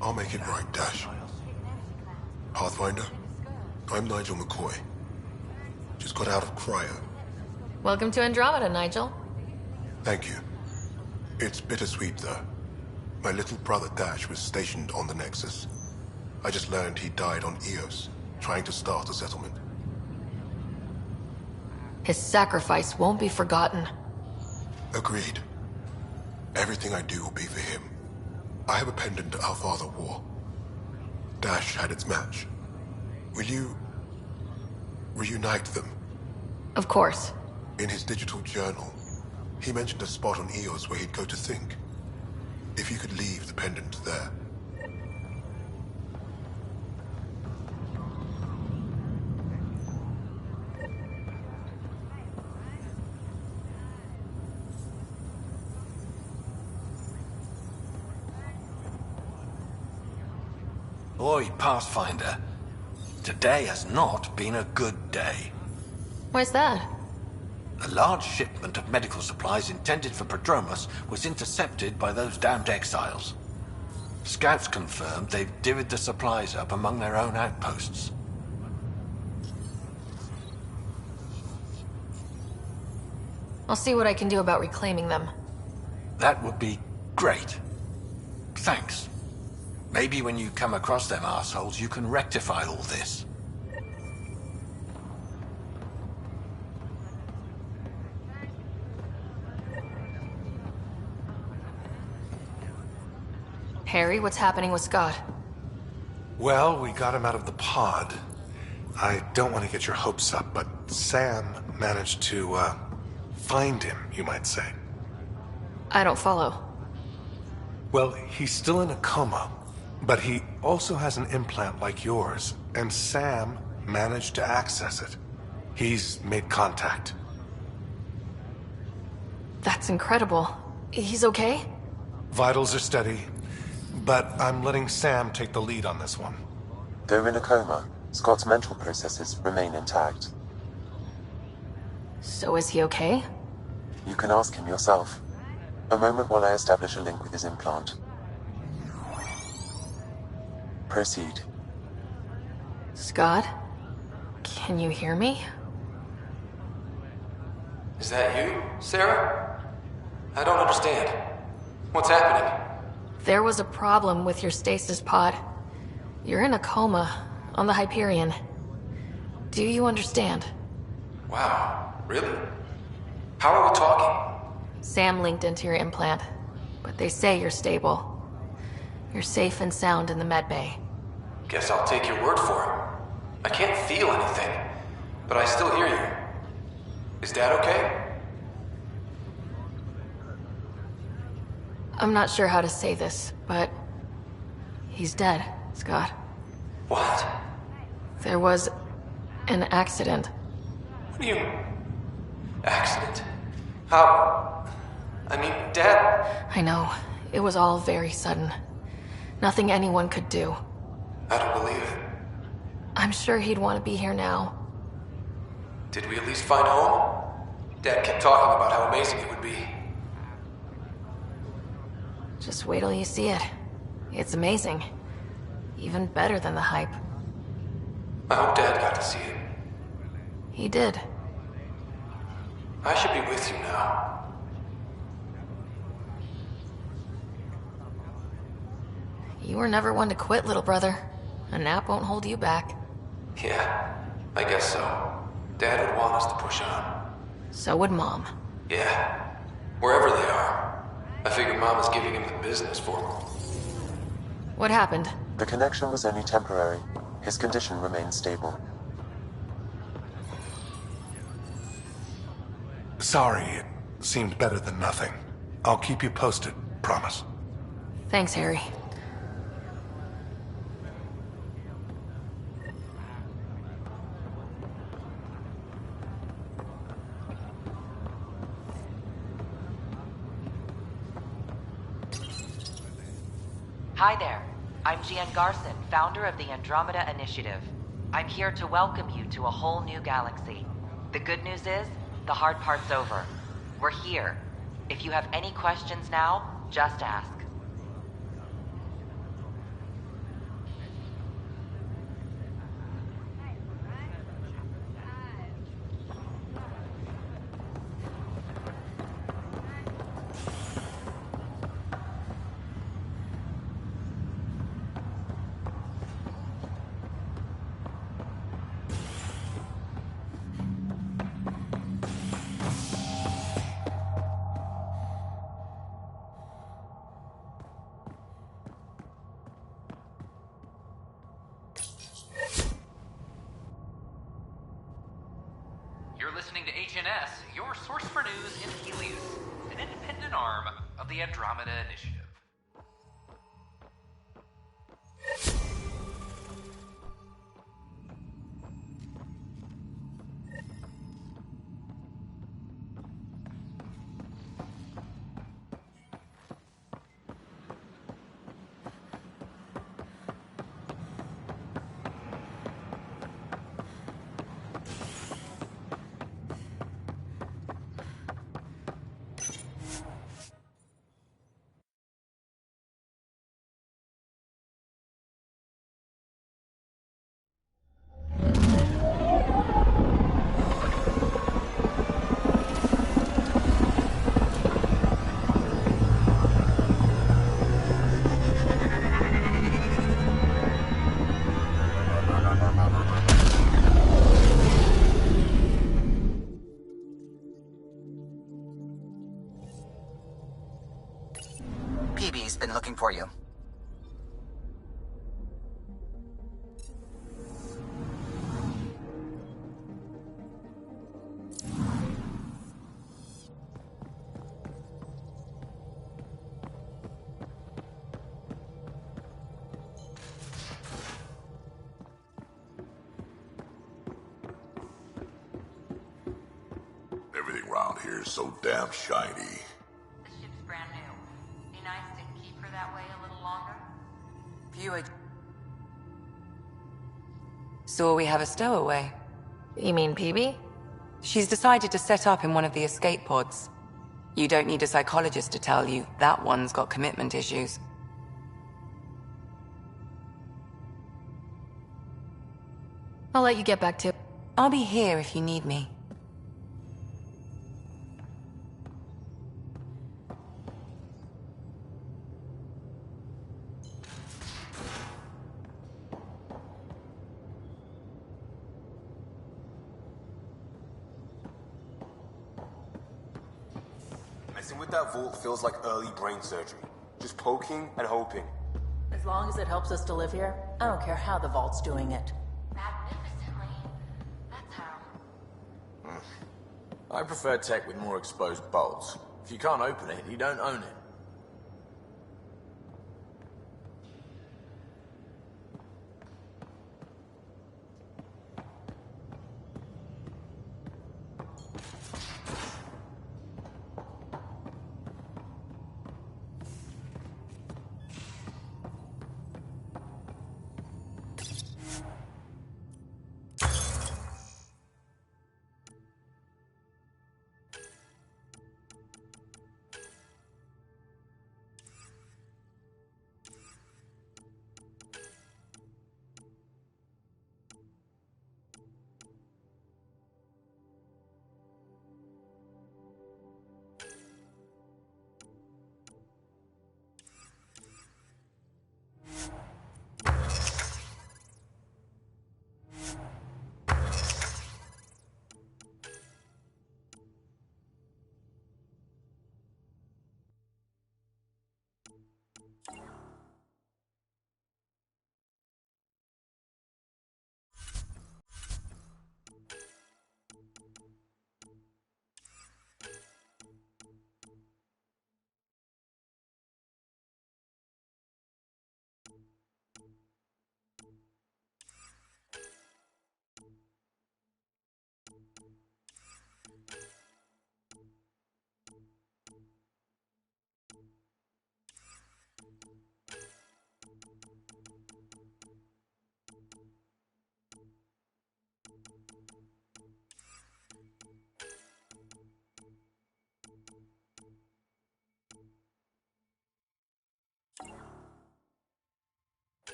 I'll make it right, Dash. Pathfinder, I'm Nigel McCoy. Just got out of cryo. Welcome to Andromeda, Nigel. Thank you. It's bittersweet, though. My little brother Dash was stationed on the Nexus. I just learned he died on Eos, trying to start a settlement. His sacrifice won't be forgotten. Agreed. Everything I do will be for him. I have a pendant our father wore. Dash had its match. Will you reunite them? Of course. In his digital journal, he mentioned a spot on Eos where he'd go to think. If you could leave the pendant there. Oi, Pathfinder. Today has not been a good day. Why's that? A large shipment of medical supplies intended for Prodromos was intercepted by those damned exiles. Scouts confirmed they've divvied the supplies up among their own outposts. I'll see what I can do about reclaiming them. That would be great. Thanks. Maybe when you come across them assholes, you can rectify all this. Harry, what's happening with Scott? Well, we got him out of the pod. I don't want to get your hopes up, but Sam managed to, find him, you might say. I don't follow. Well, he's still in a coma, but he also has an implant like yours, and Sam managed to access it. He's made contact. That's incredible. He's okay? Vitals are steady, but I'm letting Sam take the lead on this one. Though in a coma, Scott's mental processes remain intact. So is he okay? You can ask him yourself. A moment while I establish a link with his implant. Proceed. Scott? Can you hear me? Is that you, Sarah? I don't understand. What's happening? There was a problem with your stasis pod. You're in a coma on the Hyperion. Do you understand? Wow, really? How are we talking? Sam linked into your implant, but they say you're stable. You're safe and sound in the medbay. Guess I'll take your word for it. I can't feel anything, but I still hear you. Is Dad okay? I'm not sure how to say this, but he's dead, Scott. What? There was an accident. What do you... accident? How... I mean, Dad... I know. It was all very sudden. Nothing anyone could do. I don't believe it. I'm sure he'd want to be here now. Did we at least find home? Dad kept talking about how amazing it would be. Just wait till you see it. It's amazing. Even better than the hype. I hope Dad got to see it. He did. I should be with you now. You were never one to quit, little brother. A nap won't hold you back. Yeah, I guess so. Dad would want us to push on. So would Mom. Yeah, wherever they are. I figure Mom is giving him the business for him. What happened? The connection was only temporary. His condition remains stable. Sorry, it seemed better than nothing. I'll keep you posted, promise. Thanks, Harry. Hi there. I'm Jian Garson, founder of the Andromeda Initiative. I'm here to welcome you to a whole new galaxy. The good news is, the hard part's over. We're here. If you have any questions now, just ask. You're listening to HNS, your source for news in Helios, an independent arm of the Andromeda Initiative. PB's been looking for you. Everything around here is so damn shiny. The ship's brand new. Be nice to keep her that way a little longer. So we have a stowaway. You mean PB? She's decided to set up in one of the escape pods. You don't need a psychologist to tell you that one's got commitment issues. I'll let you get back to... I'll be here if you need me. Messing with that vault feels like early brain surgery. Just poking and hoping. As long as it helps us to live here, I don't care how the vault's doing it. Magnificently. That's how. I prefer tech with more exposed bolts. If you can't open it, you don't own it.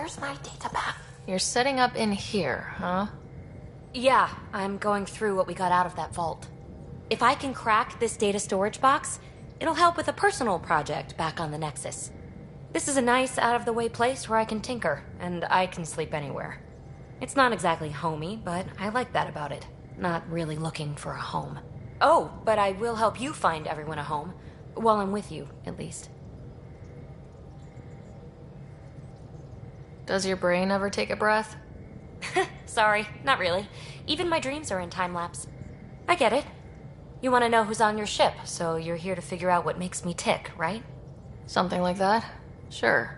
Where's my data pack? You're setting up in here, huh? Yeah, I'm going through what we got out of that vault. If I can crack this data storage box, it'll help with a personal project back on the Nexus. This is a nice, out-of-the-way place where I can tinker, and I can sleep anywhere. It's not exactly homey, but I like that about it. Not really looking for a home. Oh, but I will help you find everyone a home. While I'm with you, at least. Does your brain ever take a breath? Sorry, not really. Even my dreams are in time-lapse. I get it. You want to know who's on your ship, so you're here to figure out what makes me tick, right? Something like that? Sure.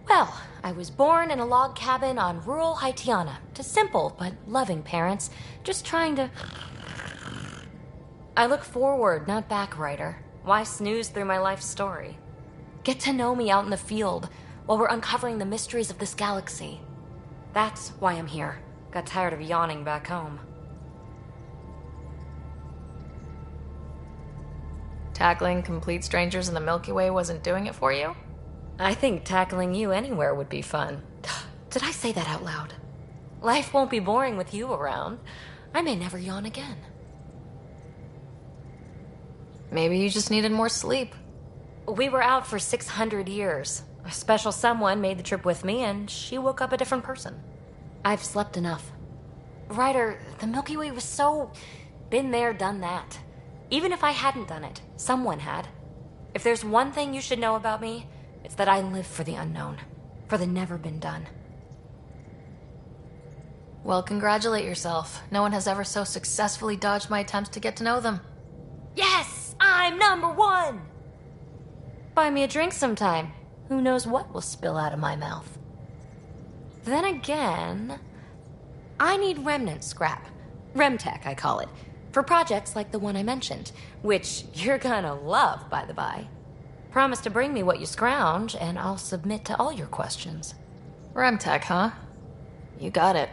Well, I was born in a log cabin on rural Haitiana to simple but loving parents, just trying to... I look forward, not back, writer. Why snooze through my life story? Get to know me out in the field while we're uncovering the mysteries of this galaxy. That's why I'm here. Got tired of yawning back home. Tackling complete strangers in the Milky Way wasn't doing it for you? I think tackling you anywhere would be fun. Did I say that out loud? Life won't be boring with you around. I may never yawn again. Maybe you just needed more sleep. We were out for 600 years. A special someone made the trip with me, and she woke up a different person. I've slept enough. Ryder, the Milky Way was so... been there, done that. Even if I hadn't done it, someone had. If there's one thing you should know about me, it's that I live for the unknown. For the never been done. Well, congratulate yourself. No one has ever so successfully dodged my attempts to get to know them. Yes! I'm #1! Buy me a drink sometime. Who knows what will spill out of my mouth. Then again, I need remnant scrap. Remtech, I call it. For projects like the one I mentioned, which you're gonna love, by the by. Promise to bring me what you scrounge, and I'll submit to all your questions. Remtech, huh? You got it.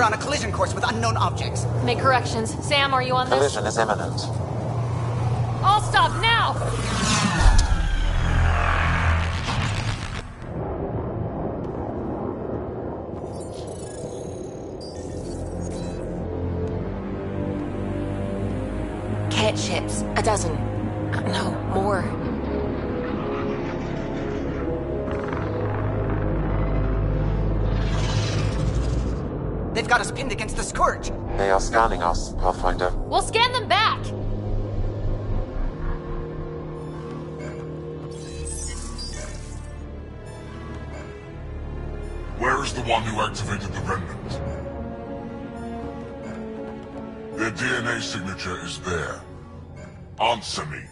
on a collision course with unknown objects. Make corrections. Sam, are you on this? Collision is imminent. All stop now! Cat ships. A dozen. No, more. They've got us pinned against the Scourge. They are scanning us, Pathfinder. We'll scan them back! Where is the one who activated the remnant? Their DNA signature is there. Answer me.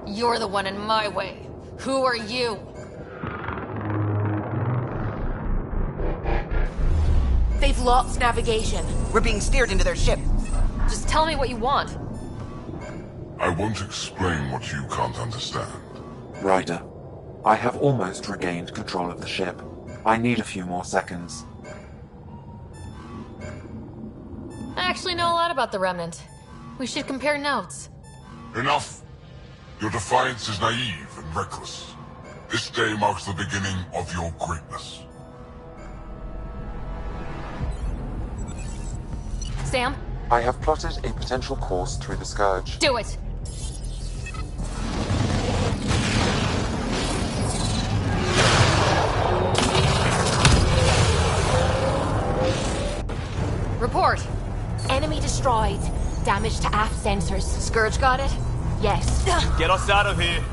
You're the one in my way. Who are you? They've lost navigation. We're being steered into their ship. Just tell me what you want. I won't explain what you can't understand. Ryder, I have almost regained control of the ship. I need a few more seconds. I actually know a lot about the Remnant. We should compare notes. Enough! Your defiance is naive and reckless. This day marks the beginning of your greatness. Sam? I have plotted a potential course through the Scourge. Do it! Report! Enemy destroyed. Damage to aft sensors. Scourge got it? Yes. Get us out of here!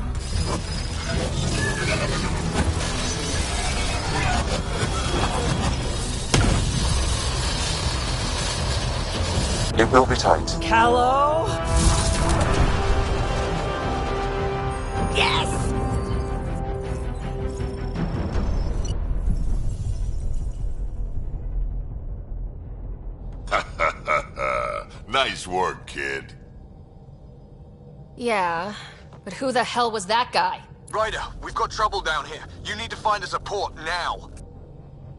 It will be tight. Callow? Yes! Nice work, kid. Yeah, but who the hell was that guy? Ryder, we've got trouble down here. You need to find us a port now.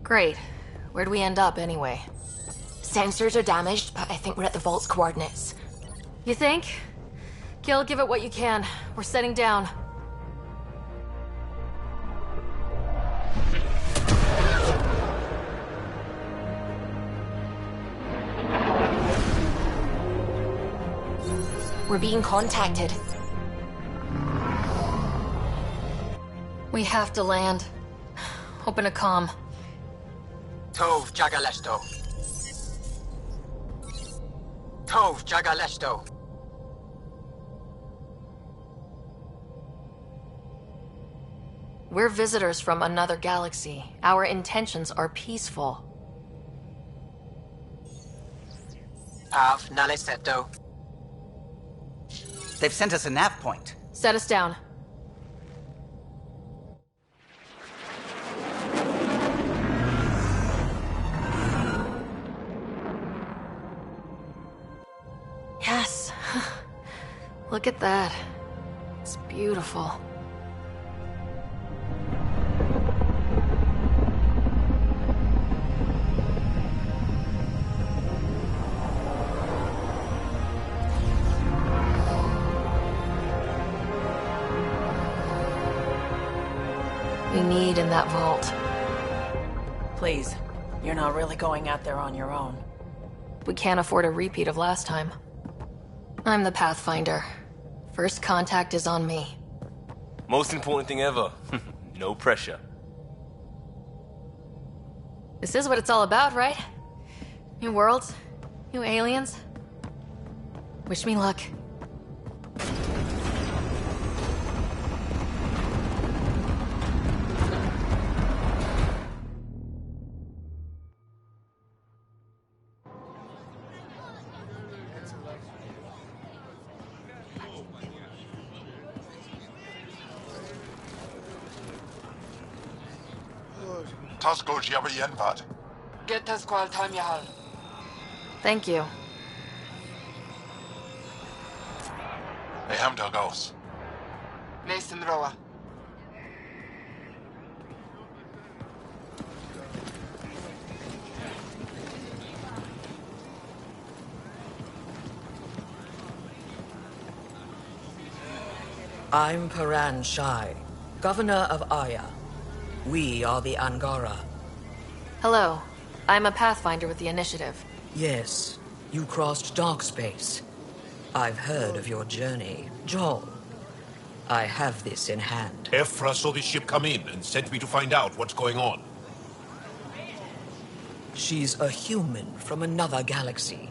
Great. Where'd we end up, anyway? Sensors are damaged, but I think we're at the vault's coordinates. You think? Gil, give it what you can. We're setting down. We're being contacted. We have to land. Open a comm. Tov Jagalesto. Tov Jagalesto. We're visitors from another galaxy. Our intentions are peaceful. Av Naleseto. They've sent us a nav point. Set us down. Yes. Look at that. It's beautiful. We need in that vault. Please, you're not really going out there on your own. We can't afford a repeat of last time. I'm the Pathfinder. First contact is on me. Most important thing ever. No pressure. This is what it's all about, right? New worlds, new aliens. Wish me luck. Tasco Jiabayenvat. Get us qual time yahal. Thank you. Eham Dalgos. Mason Roa. I'm Paran Shai, Governor of Aya. We are the Angara. Hello. I'm a Pathfinder with the Initiative. Yes, you crossed dark space. I've heard of your journey, Joel. I have this in hand. Ephra saw the ship come in and sent me to find out what's going on. She's a human from another galaxy.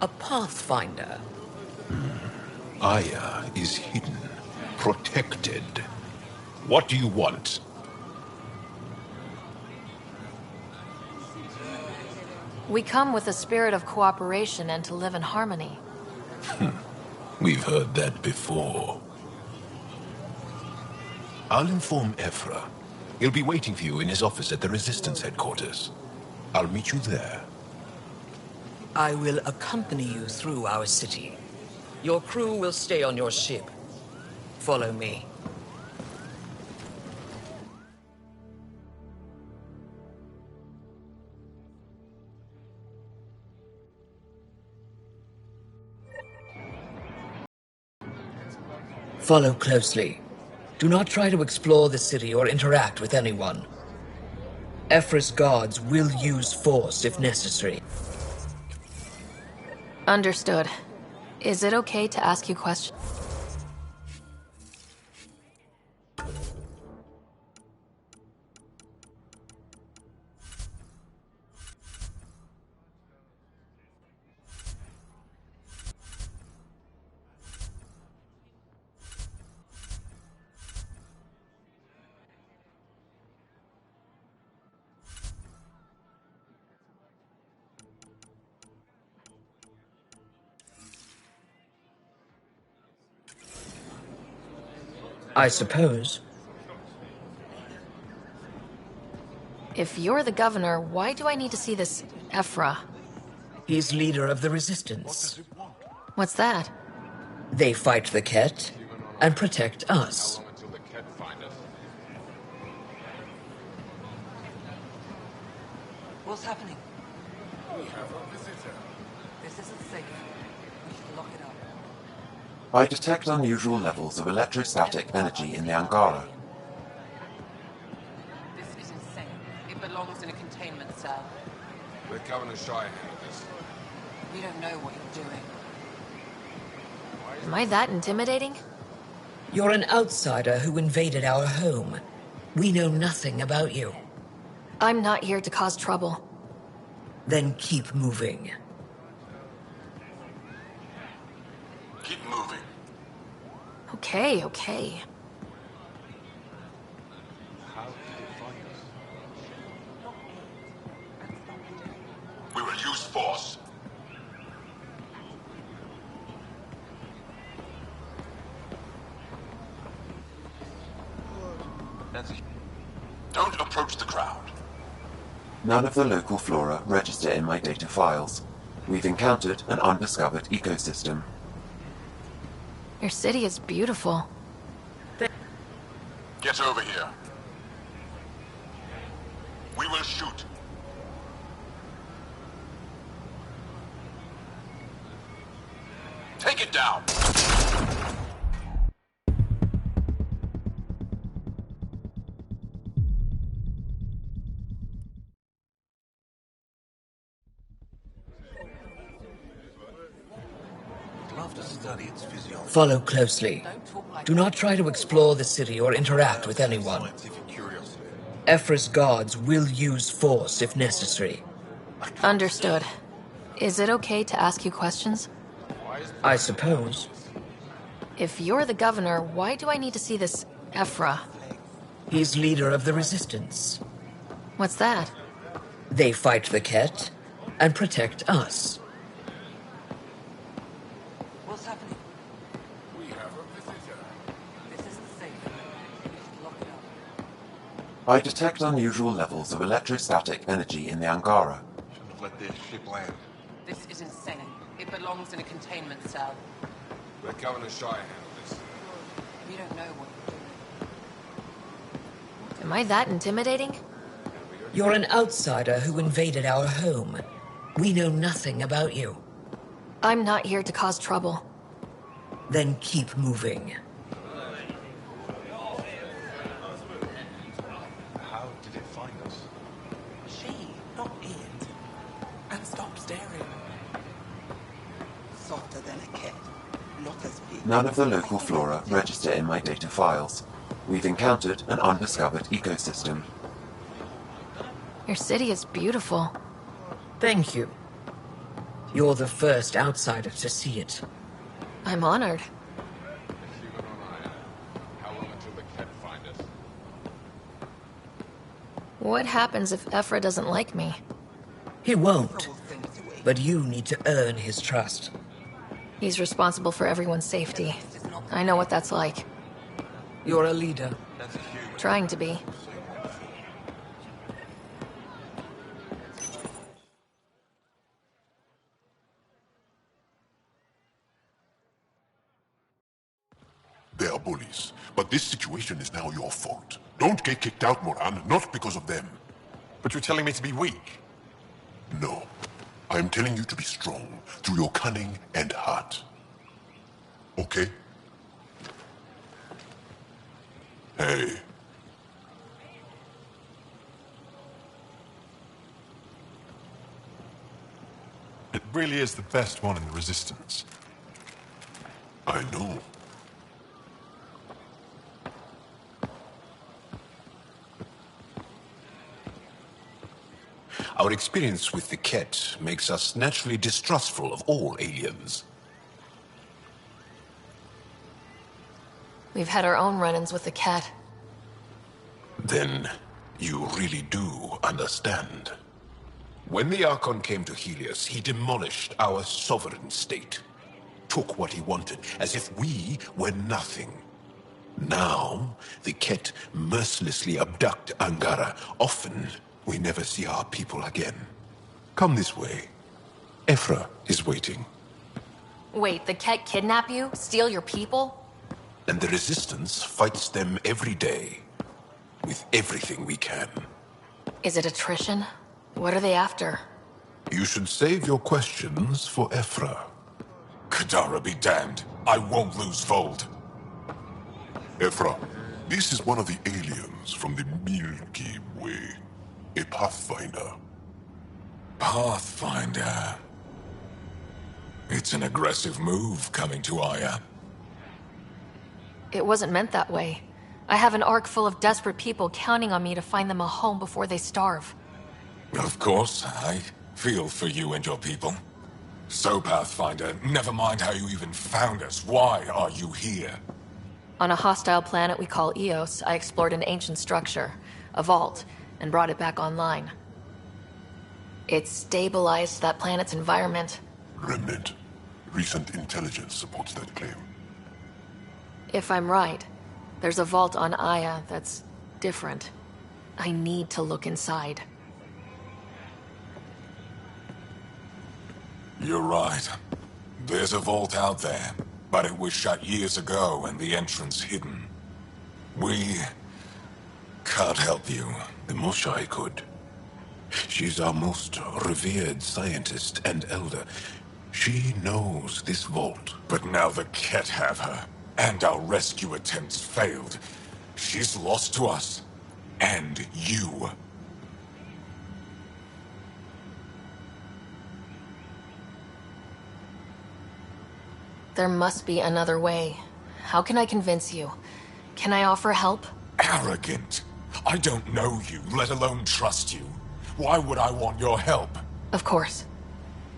A Pathfinder. Aya is hidden, protected. What do you want? We come with a spirit of cooperation and to live in harmony. We've heard that before. I'll inform Ephra. He'll be waiting for you in his office at the Resistance headquarters. I'll meet you there. I will accompany you through our city. Your crew will stay on your ship. Follow me. Follow closely. Do not try to explore the city or interact with anyone. Ephra's guards will use force if necessary. Understood. Is it okay to ask you questions? I suppose. If you're the governor, why do I need to see this Ephra? He's leader of the Resistance. What's that? They fight the Ket and protect us. What's happening? We have a visitor. This isn't safe. We should lock it up. I detect unusual levels of electrostatic energy in the Angara. This is insane. It belongs in a containment cell. Let Governor Shai handle this. We don't know what you're doing. Am I that intimidating? You're an outsider who invaded our home. We know nothing about you. I'm not here to cause trouble. Then keep moving. Keep moving. Okay, okay. How did it find us? We will use force. Don't approach the crowd. None of the local flora register in my data files. We've encountered an undiscovered ecosystem. Your city is beautiful. Get over here. We will shoot. Take it down. Follow closely. Do not try to explore the city or interact with anyone. Ephra's guards will use force if necessary. Understood. Is it okay to ask you questions? I suppose. If you're the governor, why do I need to see this Ephra? He's leader of the Resistance. What's that? They fight the Ket and protect us. What's happening? We have a visitor. This isn't safe. We should lock it up. I detect unusual levels of electrostatic energy in the Angara. Shouldn't have let their ship land. This is insane. It belongs in a containment cell. Let Governor Shai handle this. We don't know what you're doing. Am I that intimidating? You're an outsider who invaded our home. We know nothing about you. I'm not here to cause trouble. Then keep moving. None of the local flora register in my data files. We've encountered an undiscovered ecosystem. Your city is beautiful. Thank you. You're the first outsider to see it. I'm honored. What happens if Ephra doesn't like me? He won't. But you need to earn his trust. He's responsible for everyone's safety. I know what that's like. You're a leader. Trying to be. They are bullies, but this situation is now your fault. Don't get kicked out, Moran, not because of them. But you're telling me to be weak? No. I am telling you to be strong through your cunning and heart. Okay? Hey. It really is the best one in the Resistance. I know. Our experience with the Ket makes us naturally distrustful of all aliens. We've had our own run-ins with the cat. Then you really do understand. When the Archon came to Helios, he demolished our sovereign state. Took what he wanted, as if we were nothing. Now, the Ket mercilessly abduct Angara. Often, we never see our people again. Come this way. Ephra is waiting. Wait, the cat kidnap you? Steal your people? And the Resistance fights them every day. With everything we can. Is it attrition? What are they after? You should save your questions for Ephra. Kadara be damned. I won't lose Fold. Ephra, this is one of the aliens from the Milky Way. A Pathfinder. Pathfinder. It's an aggressive move coming to Aya. It wasn't meant that way. I have an ark full of desperate people counting on me to find them a home before they starve. Of course, I feel for you and your people. So, Pathfinder, never mind how you even found us. Why are you here? On a hostile planet we call Eos, I explored an ancient structure, a vault, and brought it back online. It stabilized that planet's environment. Remnant. Recent intelligence supports that claim. If I'm right, there's a vault on Aya that's different. I need to look inside. You're right. There's a vault out there, but it was shut years ago and the entrance hidden. We can't help you. The Moshai could. She's our most revered scientist and elder. She knows this vault. But now the Ket have her, and our rescue attempts failed. She's lost to us, and you. There must be another way. How can I convince you? Can I offer help? Arrogant. I don't know you, let alone trust you. Why would I want your help? Of course.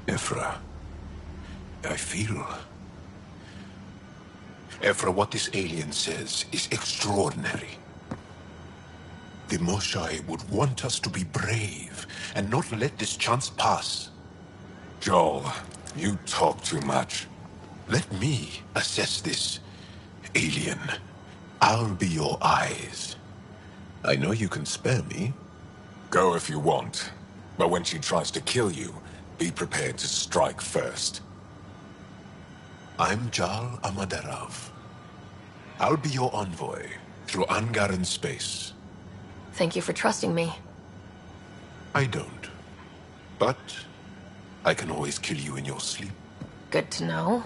Ephra, I feel... Ephra, what this alien says is extraordinary. The Moshai would want us to be brave and not let this chance pass. Joel, you talk too much. Let me assess this, alien. I'll be your eyes. I know you can spare me. Go if you want. But when she tries to kill you, be prepared to strike first. I'm Jal Amaderov. I'll be your envoy through Angaran space. Thank you for trusting me. I don't. But I can always kill you in your sleep. Good to know.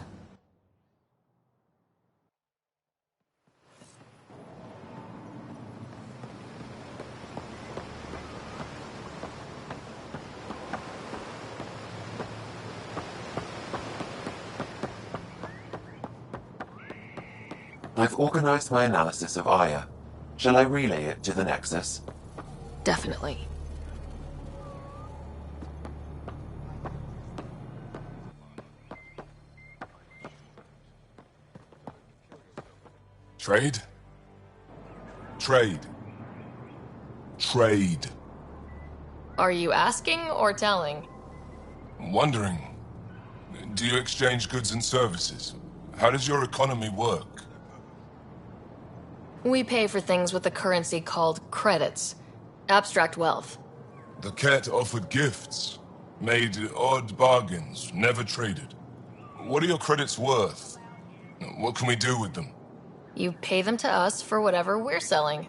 I've organized my analysis of Aya. Shall I relay it to the Nexus? Definitely. Trade? Trade. Trade. Are you asking or telling? Wondering, do you exchange goods and services? How does your economy work? We pay for things with a currency called credits. Abstract wealth. The Ket offered gifts, made odd bargains, never traded. What are your credits worth? What can we do with them? You pay them to us for whatever we're selling.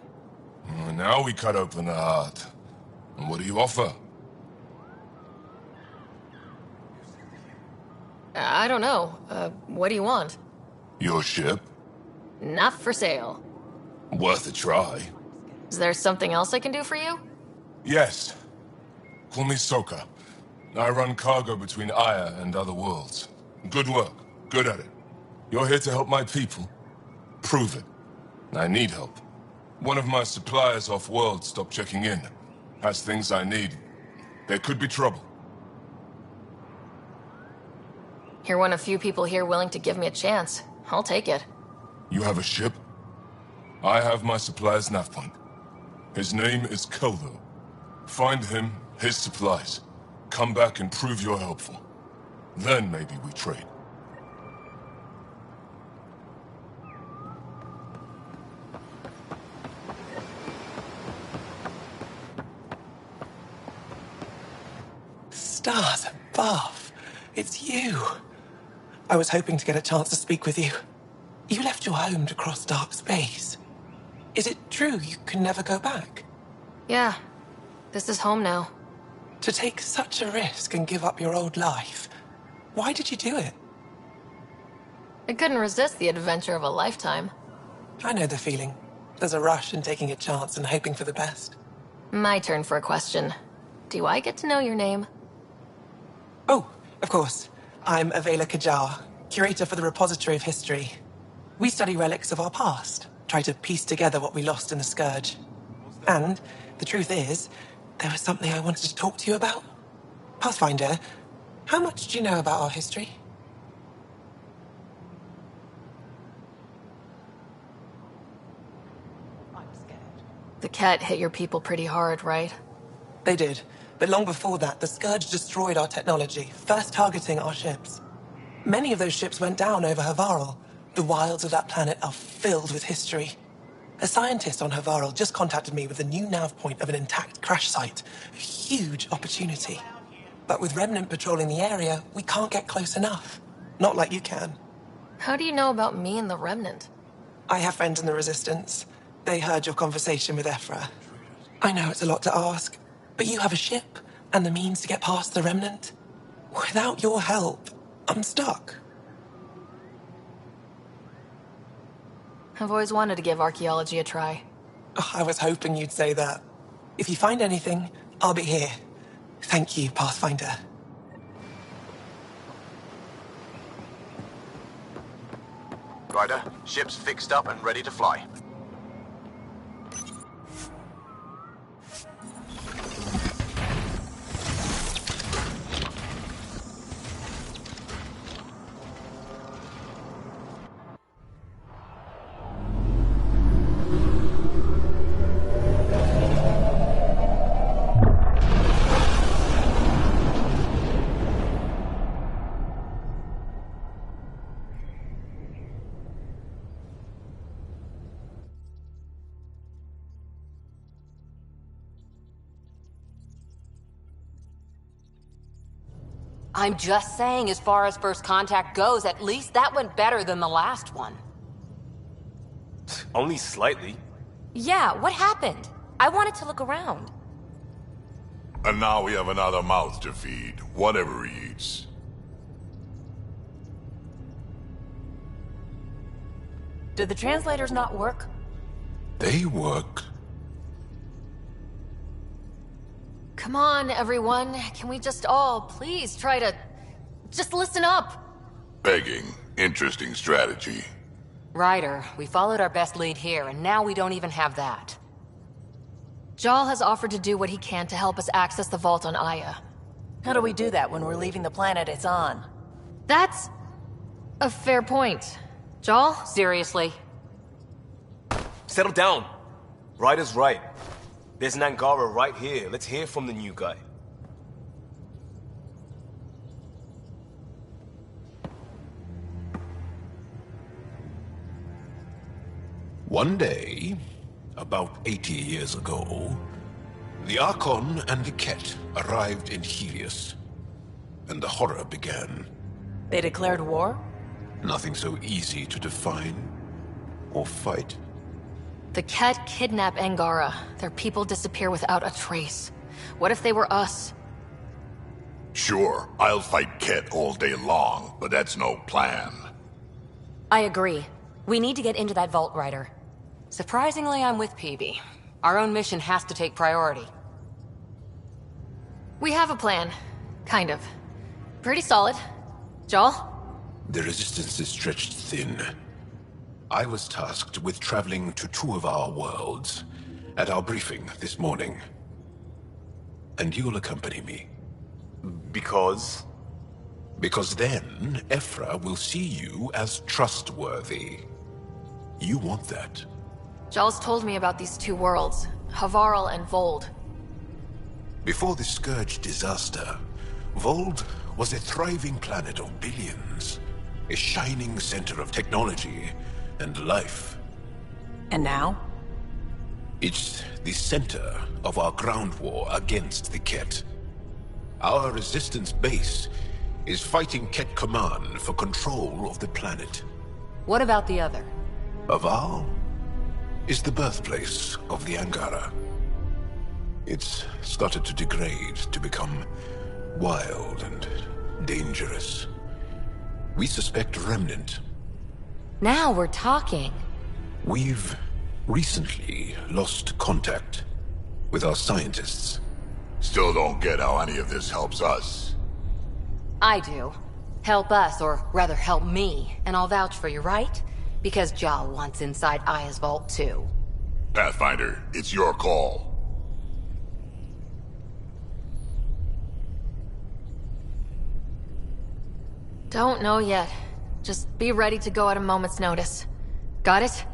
Now we cut open the heart. And what do you offer? I don't know. What do you want? Your ship? Not for sale. Worth a try. Is there something else I can do for you? Yes. Call me Soka. I run cargo between Aya and other worlds. Good work. Good at it. You're here to help my people. Prove it. I need help. One of my suppliers off-world stopped checking in. Has things I need. There could be trouble. You're one of few people here willing to give me a chance. I'll take it. You have a ship? I have my supplier's nav point. His name is Keldo. Find him, his supplies. Come back and prove you're helpful. Then maybe we trade. Stars above. It's you. I was hoping to get a chance to speak with you. You left your home to cross dark space. Is it true you can never go back? Yeah. This is home now. To take such a risk and give up your old life, why did you do it? I couldn't resist the adventure of a lifetime. I know the feeling. There's a rush in taking a chance and hoping for the best. My turn for a question. Do I get to know your name? Oh, of course. I'm Avela Kajar, curator for the Repository of History. We study relics of our past, try to piece together what we lost in the Scourge. And the truth is, there was something I wanted to talk to you about. Pathfinder, how much do you know about our history? The cat hit your people pretty hard, right? They did. But long before that, the Scourge destroyed our technology, first targeting our ships. Many of those ships went down over Havarl. The wilds of that planet are filled with history. A scientist on Havarl just contacted me with a new nav point of an intact crash site. A huge opportunity. But with Remnant patrolling the area, we can't get close enough. Not like you can. How do you know about me and the Remnant? I have friends in the Resistance. They heard your conversation with Ephra. I know it's a lot to ask, but you have a ship and the means to get past the Remnant. Without your help, I'm stuck. I've always wanted to give archaeology a try. Oh, I was hoping you'd say that. If you find anything, I'll be here. Thank you, Pathfinder. Ryder, ship's fixed up and ready to fly. I'm just saying, as far as first contact goes, at least that went better than the last one. Only slightly. Yeah, what happened? I wanted to look around. And now we have another mouth to feed, whatever he eats. Did the translators not work? They work. Come on, everyone. Can we just all please try to just listen up? Begging, interesting strategy. Ryder, we followed our best lead here, and now we don't even have that. Jal has offered to do what he can to help us access the vault on Aya. How do we do that when we're leaving the planet it's on? That's a fair point. Jal? Seriously? Settle down. Ryder's right. There's an Angara right here. Let's hear from the new guy. One day, about 80 years ago, the Archon and the Ket arrived in Helios, and the horror began. They declared war? Nothing so easy to define or fight. The Ket kidnap Angara. Their people disappear without a trace. What if they were us? Sure, I'll fight Ket all day long, but that's no plan. I agree. We need to get into that vault, Ryder. Surprisingly, I'm with PB. Our own mission has to take priority. We have a plan. Kind of. Pretty solid. Jal? The resistance is stretched thin. I was tasked with traveling to two of our worlds at our briefing this morning. And you'll accompany me. Because? Because then, Ephra will see you as trustworthy. You want that. Jal's told me about these two worlds, Havarl and Vold. Before the Scourge disaster, Vold was a thriving planet of billions. A shining center of technology and life. And now? It's the center of our ground war against the Ket. Our resistance base is fighting Ket Command for control of the planet. What about the other? Havarl is the birthplace of the Angara. It's started to degrade, to become wild and dangerous. We suspect Remnant. Now we're talking. We've recently lost contact with our scientists. Still don't get how any of this helps us. I do. Help us, or rather help me, and I'll vouch for you, right? Because Jal wants inside Aya's vault too. Pathfinder, it's your call. Don't know yet. Just be ready to go at a moment's notice. Got it?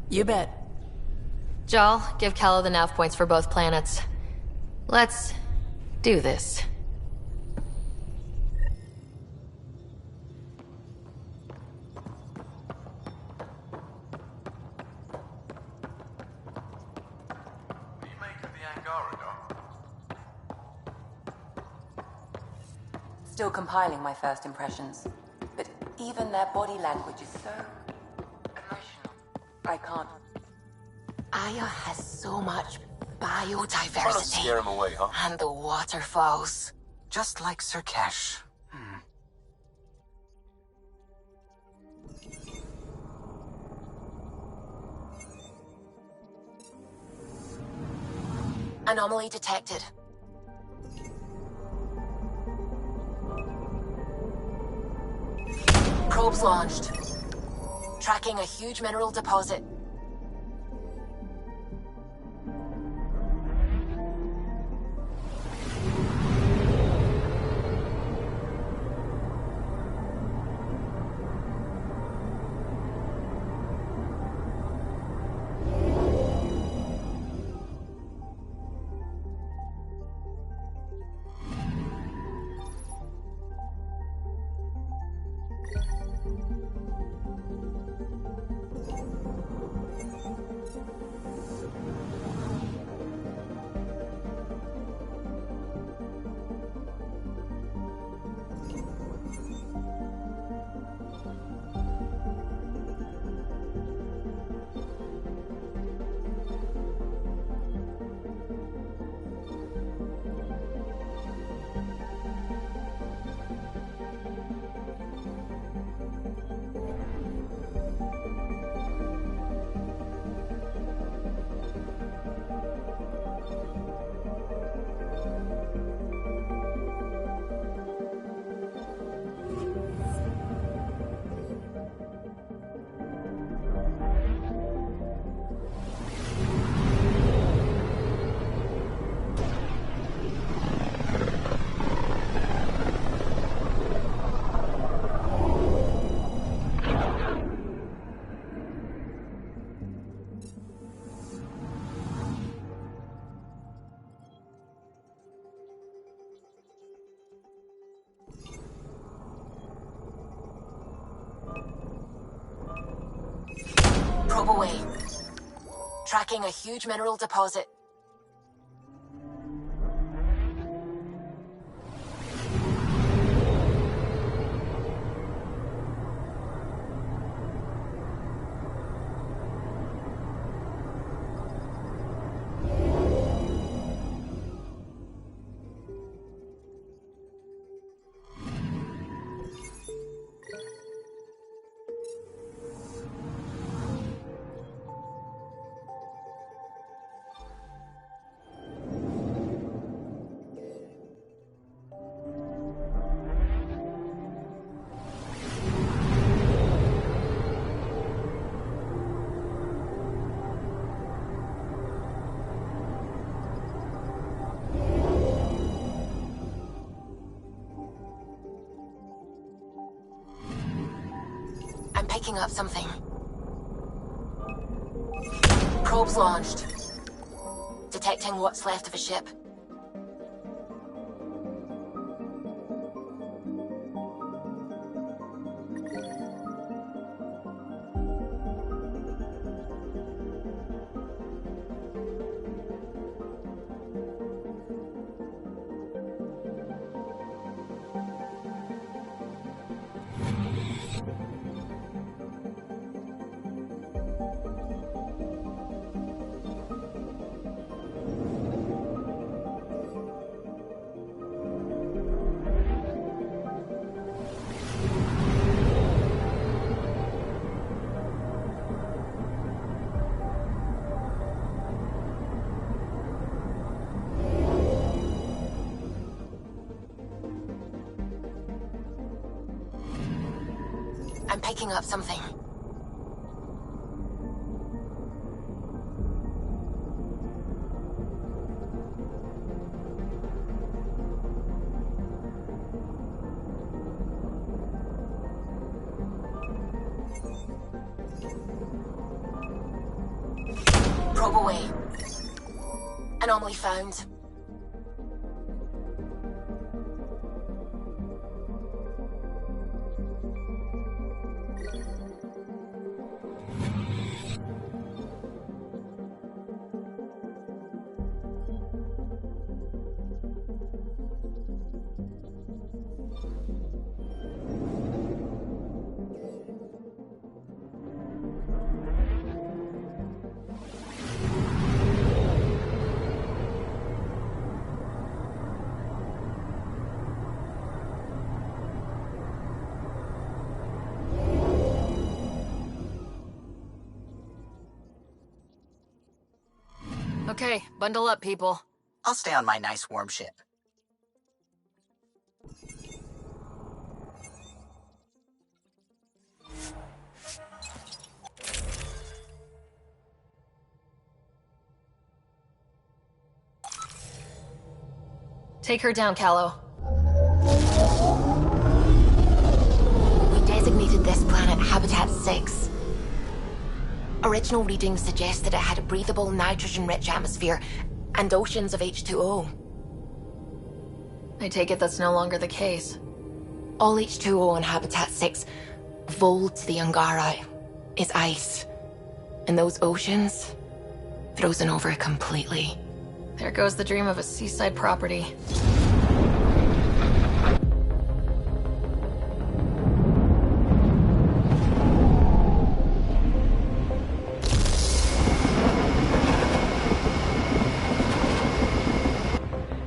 You bet. Jal, give Calo the nav points for both planets. Let's do this. Still compiling my first impressions, but even their body language is so emotional. I can't. Aya has so much biodiversity. Try not to scare him away, huh? And the waterfalls. Just like Sirkesh. Anomaly detected. Probes launched. Tracking a huge mineral deposit. Probe away. Tracking a huge mineral deposit. I'm picking up something. Probes launched. Detecting what's left of a ship. I'm picking up something. Probe away. Anomaly found. Okay, bundle up, people. I'll stay on my nice warm ship. Take her down, Callow. We designated this planet Habitat 6. Original readings suggest that it had a breathable, nitrogen-rich atmosphere and oceans of H2O. I take it that's no longer the case. All H2O on Habitat 6, vold to the Angara, is ice. And those oceans, frozen over completely. There goes the dream of a seaside property.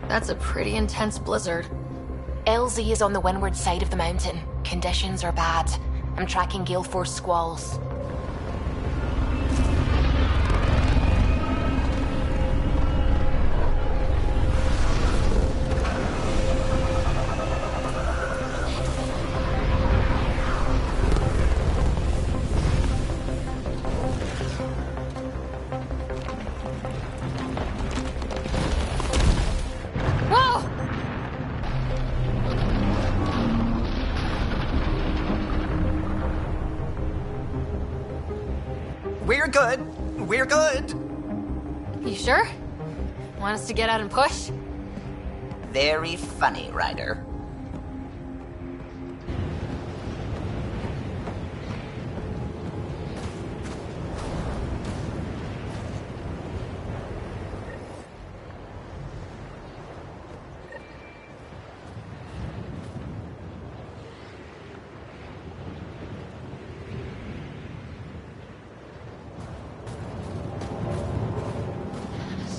That's a pretty intense blizzard. LZ is on the windward side of the mountain. Conditions are bad. I'm tracking gale force squalls. We're good. We're good. You sure? Want us to get out and push? Very funny, Ryder.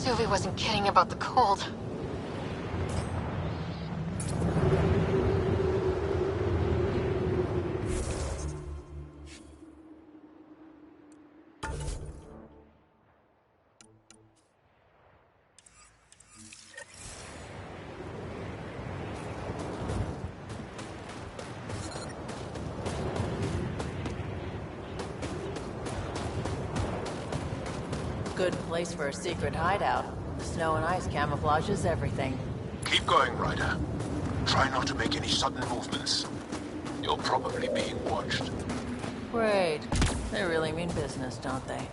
Suvi wasn't kidding about the cold. Good place for a secret hideout. The snow and ice camouflages everything. Keep going, Ryder. Try not to make any sudden movements. You're probably being watched. Great. They really mean business, don't they?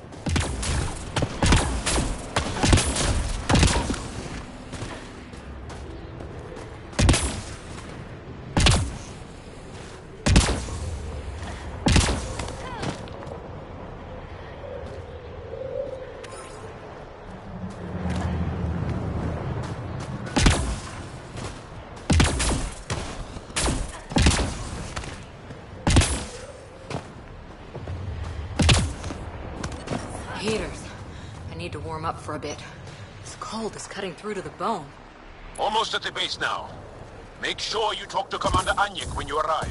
Heaters. I need to warm up for a bit. This cold is cutting through to the bone. Almost at the base now. Make sure you talk to Commander Anyik when you arrive.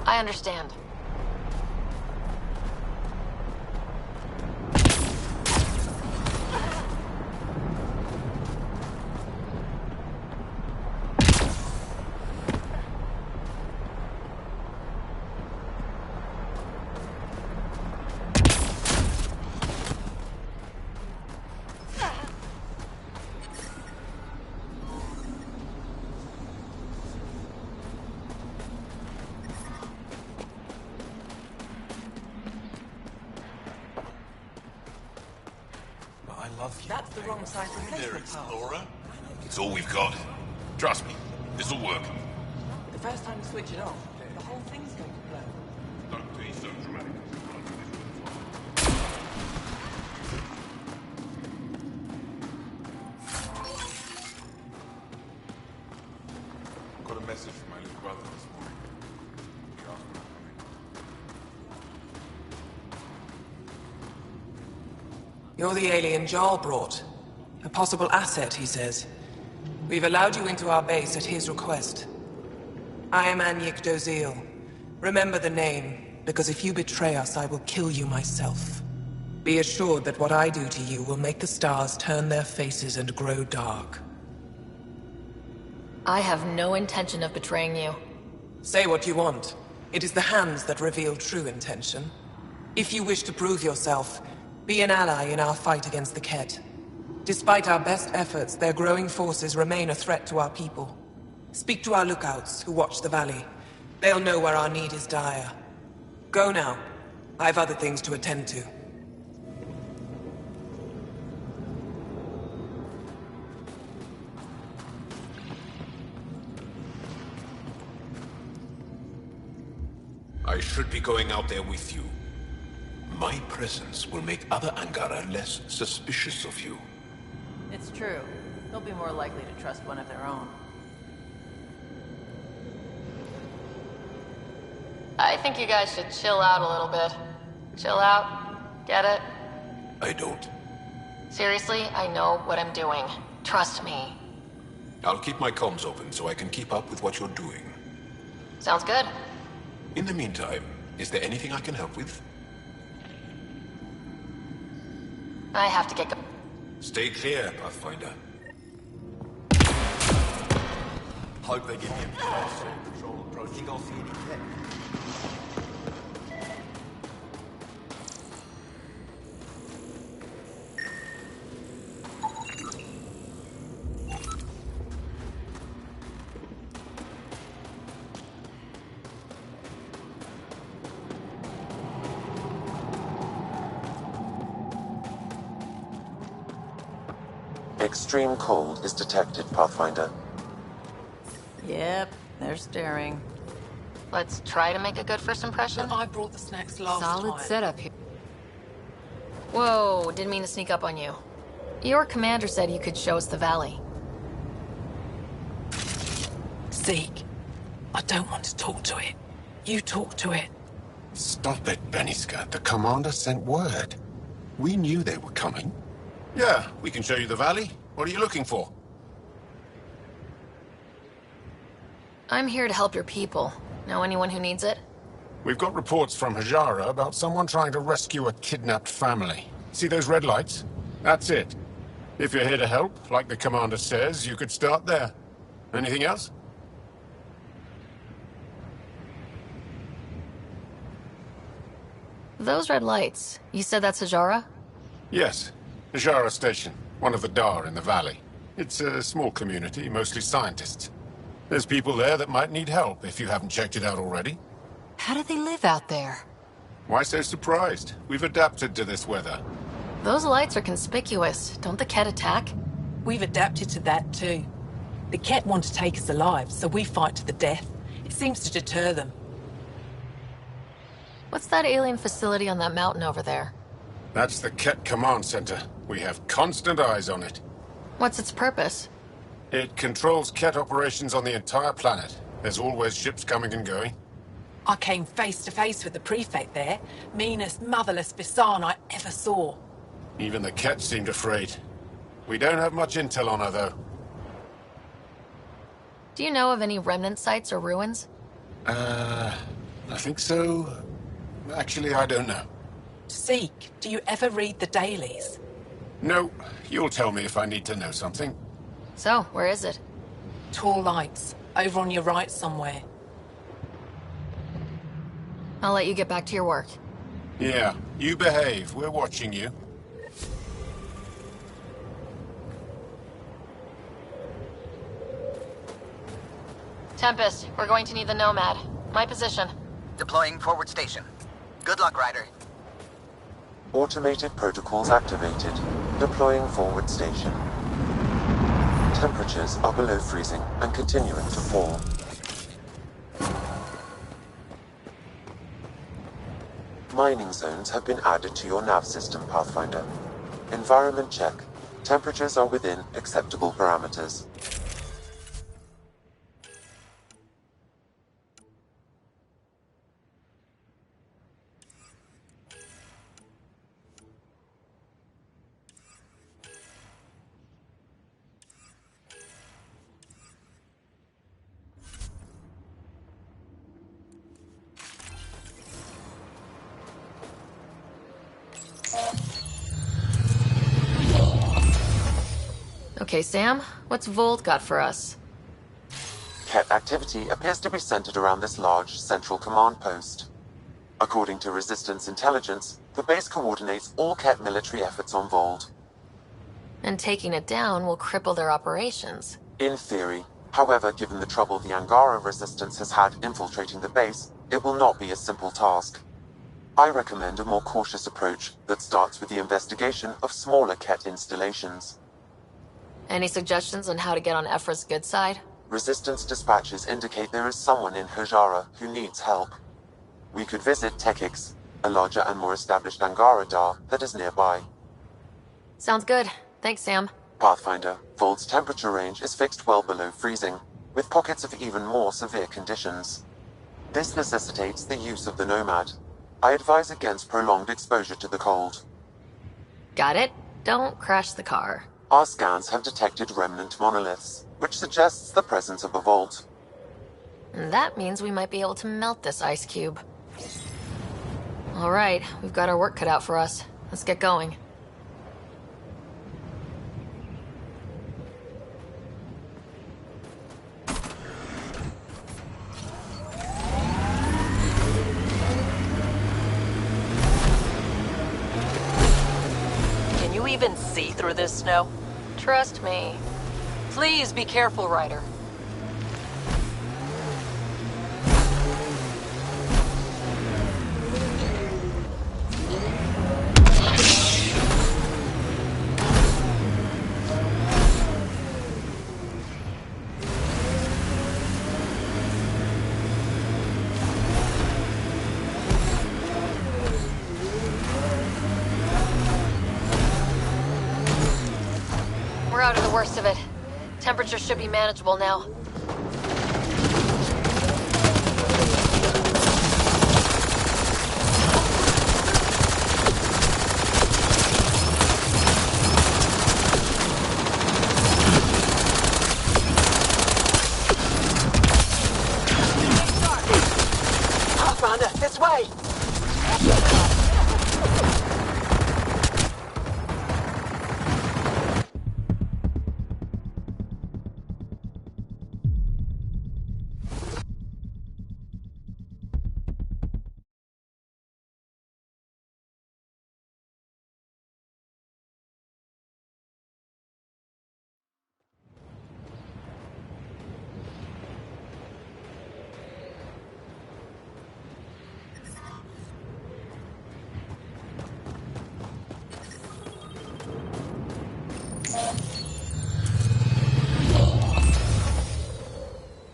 I understand. That's the wrong side of the There, paper, pal. Explorer. It's all we've got. Trust me, this'll work. The first time you switch it off, the whole thing's going to blow. Don't be so dramatic. Got a message from my little brother this morning. He asked when I'm coming. You're the alien Jarl brought. A possible asset, he says. We've allowed you into our base at his request. I am Anyik Dozil. Remember the name, because if you betray us, I will kill you myself. Be assured that what I do to you will make the stars turn their faces and grow dark. I have no intention of betraying you. Say what you want. It is the hands that reveal true intention. If you wish to prove yourself, be an ally in our fight against the Ket. Despite our best efforts, their growing forces remain a threat to our people. Speak to our lookouts, who watch the valley. They'll know where our need is dire. Go now. I've other things to attend to. I should be going out there with you. My presence will make other Angara less suspicious of you. It's true. They'll be more likely to trust one of their own. I think you guys should chill out a little bit. Chill out. Get it? I don't. Seriously, I know what I'm doing. Trust me. I'll keep my comms open so I can keep up with what you're doing. Sounds good. In the meantime, is there anything I can help with? I have to get go- Stay clear, Pathfinder. Hope they give me a control approach. Think I'll see any tech. Extreme cold is detected, Pathfinder. Yep, they're staring. Let's try to make a good first impression. I brought the snacks last time. Solid setup here. Whoa, didn't mean to sneak up on you. Your commander said you could show us the valley. Zeke, I don't want to talk to it. You talk to it. Stop it, Beniska. The commander sent word. We knew they were coming. Yeah, we can show you the valley. What are you looking for? I'm here to help your people. Know anyone who needs it? We've got reports from Hajara about someone trying to rescue a kidnapped family. See those red lights? That's it. If you're here to help, like the commander says, you could start there. Anything else? Those red lights, you said that's Hajara? Yes. Hajara Station, one of the Dar in the valley. It's a small community, mostly scientists. There's people there that might need help if you haven't checked it out already. How do they live out there? Why so surprised? We've adapted to this weather. Those lights are conspicuous. Don't the Ket attack? We've adapted to that too. The Ket want to take us alive, so we fight to the death. It seems to deter them. What's that alien facility on that mountain over there? That's the Ket Command Center. We have constant eyes on it. What's its purpose? It controls Ket operations on the entire planet. There's always ships coming and going. I came face to face with the prefect there. Meanest, motherless Bisan I ever saw. Even the Ket seemed afraid. We don't have much intel on her, though. Do you know of any remnant sites or ruins? I think so. Actually, I don't know. Zeke, do you ever read the dailies? No, you'll tell me if I need to know something. So, where is it? Tall lights, over on your right somewhere. I'll let you get back to your work. Yeah, you behave. We're watching you. Tempest, we're going to need the Nomad. My position. Deploying forward station. Good luck, Ryder. Automated protocols activated. Deploying forward station. Temperatures are below freezing and continuing to fall. Mining zones have been added to your nav system, Pathfinder. Environment check. Temperatures are within acceptable parameters. Okay, Sam, what's Volt got for us? Ket activity appears to be centered around this large central command post. According to Resistance intelligence, the base coordinates all Ket military efforts on Vold. And taking it down will cripple their operations. In theory. However, given the trouble the Angara Resistance has had infiltrating the base, it will not be a simple task. I recommend a more cautious approach that starts with the investigation of smaller Ket installations. Any suggestions on how to get on Ephra's good side? Resistance dispatches indicate there is someone in Hajara who needs help. We could visit Tekix, a larger and more established Angara Dar that is nearby. Sounds good. Thanks, Sam. Pathfinder, Vold's temperature range is fixed well below freezing, with pockets of even more severe conditions. This necessitates the use of the Nomad. I advise against prolonged exposure to the cold. Got it. Don't crash the car. Our scans have detected remnant monoliths, which suggests the presence of a vault. And that means we might be able to melt this ice cube. All right, we've got our work cut out for us. Let's get going. Can you even see through this snow? Trust me. Please be careful, Ryder. We're out of the worst of it. Temperature should be manageable now.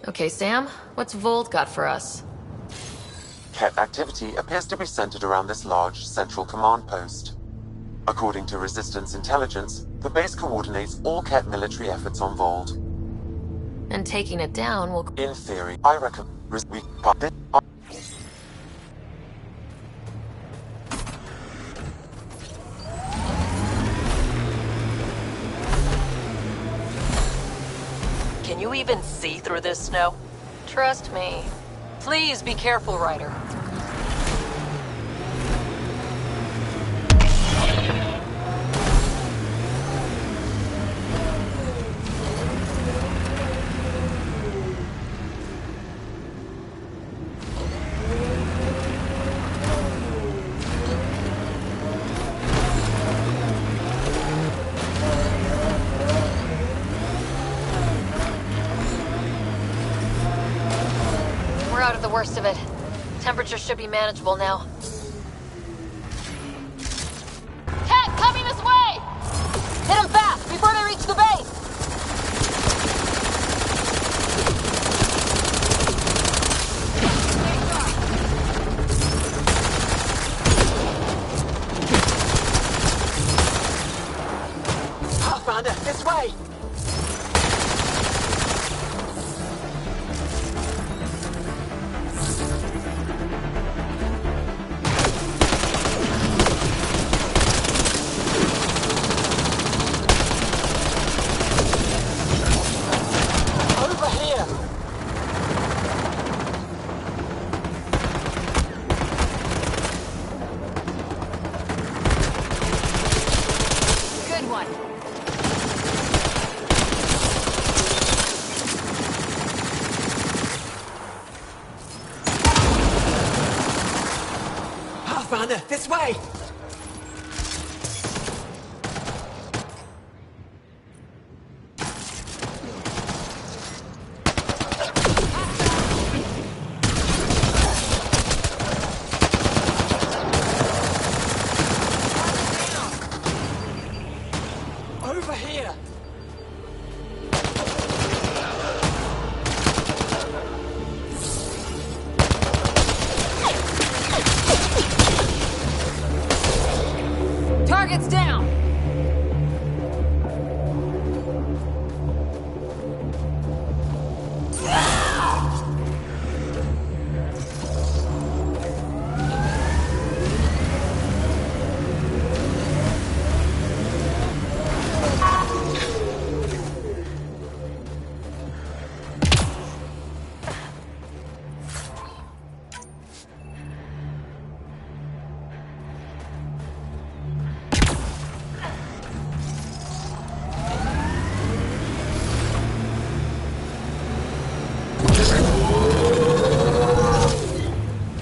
Okay, Sam, what's Volt got for us? Ket activity appears to be centered around this large central command post. According to Resistance intelligence, the base coordinates all Ket military efforts on Vold. And taking it down will... In theory, I reckon we... Can you even see through this snow? Trust me. Please be careful, Ryder. We're out of the worst of it. Temperature should be manageable now. Cat, coming this way! Hit them fast before they reach the base! Pathfinder, this way! Pathfinder, this way! Over here! Target's down!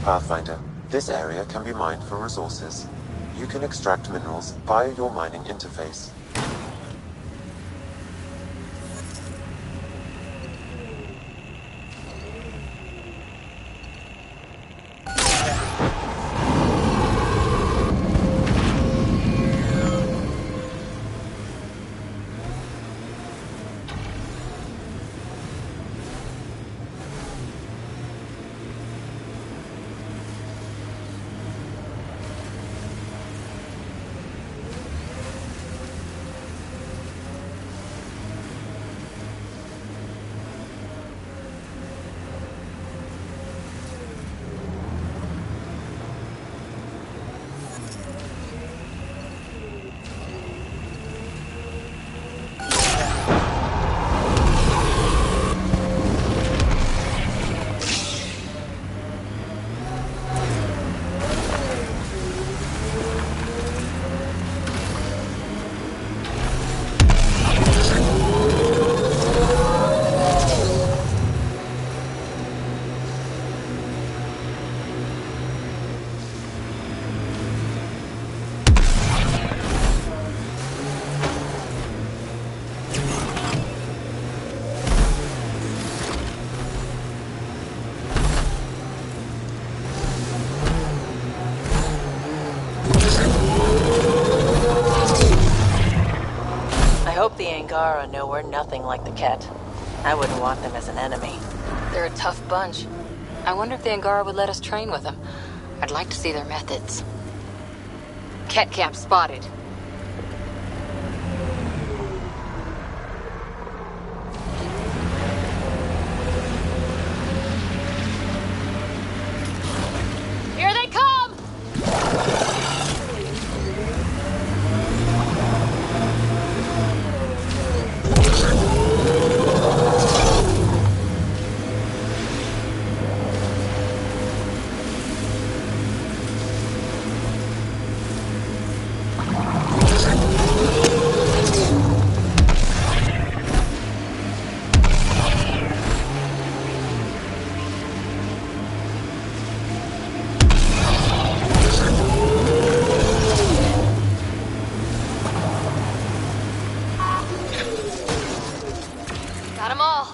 Pathfinder, this area can be mined for resources. You can extract minerals via your mining interface. I hope the Angara know we're nothing like the Ket. I wouldn't want them as an enemy. They're a tough bunch. I wonder if the Angara would let us train with them. I'd like to see their methods. Ket camp spotted. Here they come! Got 'em all.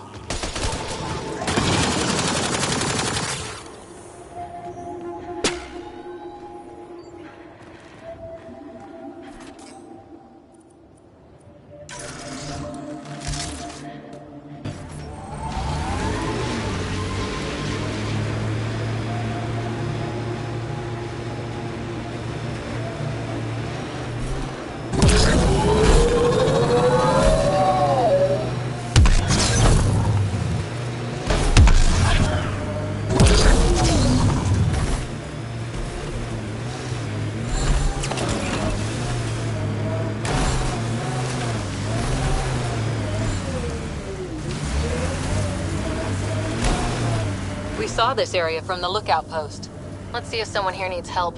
We saw this area from the lookout post. Let's see if someone here needs help.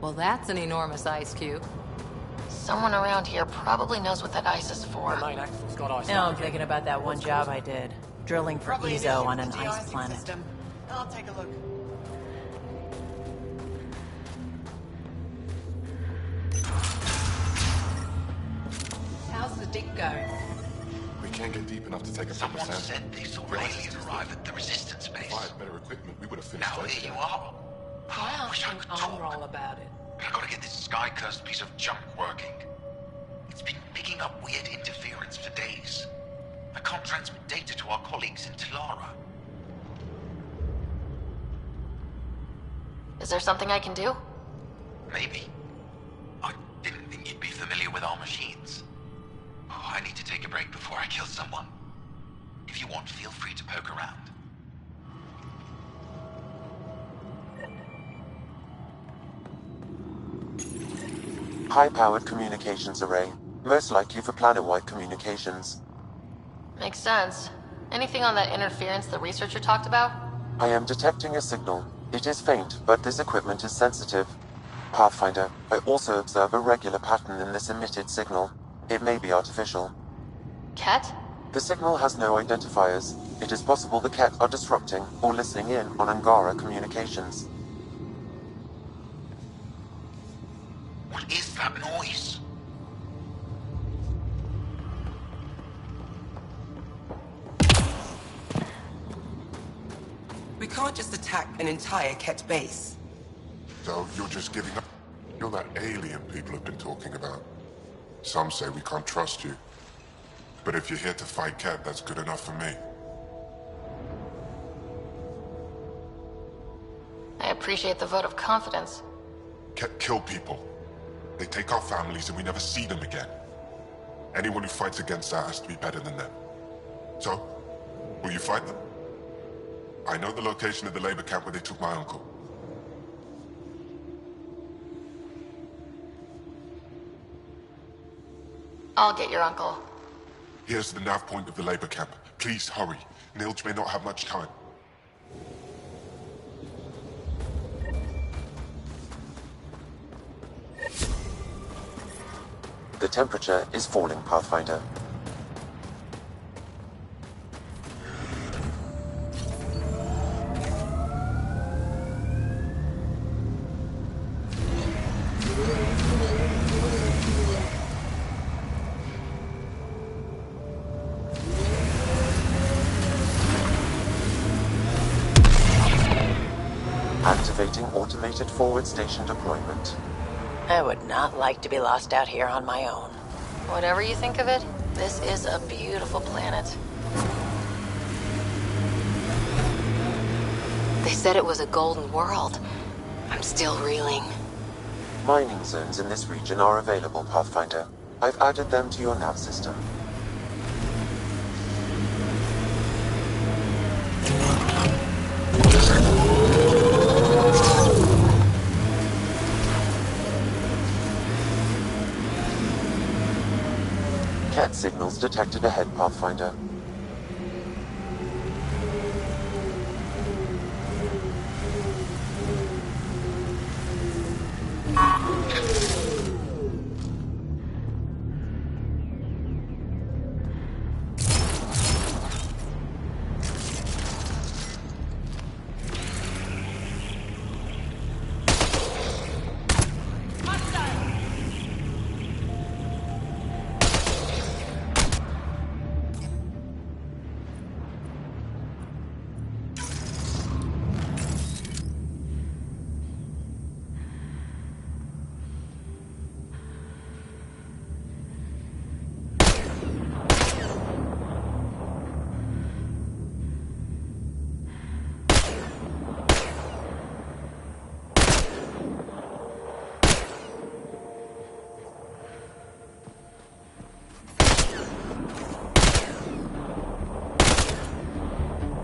Well, that's an enormous ice cube. Someone around here probably knows what that ice is for. Now I'm thinking about that one job I did. Drilling for Ezo on an ice planet. I'll take a look. How's the dig going? We can't get deep enough to take a proper Someone sample. said they saw aliens arrive at the resistance base. If I had better equipment, we would have finished Now later. here you are. I wish I asked could an talk. roll about it. But I gotta get this sky-cursed piece of junk working. It's been picking up weird interference for days. I can't transmit data to our colleagues in Talara. Is there something I can do? Maybe. I didn't think you'd be familiar with our machines. Oh, I need to take a break before I kill someone. If you want, feel free to poke around. High-powered communications array, most likely for planet-wide communications. Makes sense. Anything on that interference the researcher talked about? I am detecting a signal. It is faint, but this equipment is sensitive. Pathfinder, I also observe a regular pattern in this emitted signal. It may be artificial. Ket? The signal has no identifiers. It is possible the Ket are disrupting or listening in on Angara communications. What is that noise? We can't just attack an entire Ket base. So you're just giving up? You're that alien people have been talking about. Some say we can't trust you. But if you're here to fight Ket, that's good enough for me. I appreciate the vote of confidence. Ket kill people. They take our families and we never see them again. Anyone who fights against that has to be better than them. So, will you fight them? I know the location of the labor camp where they took my uncle. I'll get your uncle. Here's the nav point of the labor camp. Please hurry. Nilge may not have much time. The temperature is falling, Pathfinder. Activating automated forward station deployment. I would not like to be lost out here on my own. Whatever you think of it, this is a beautiful planet. They said it was a golden world. I'm still reeling. Mining zones in this region are available, Pathfinder. I've added them to your nav system. Cat signals detected ahead, Pathfinder.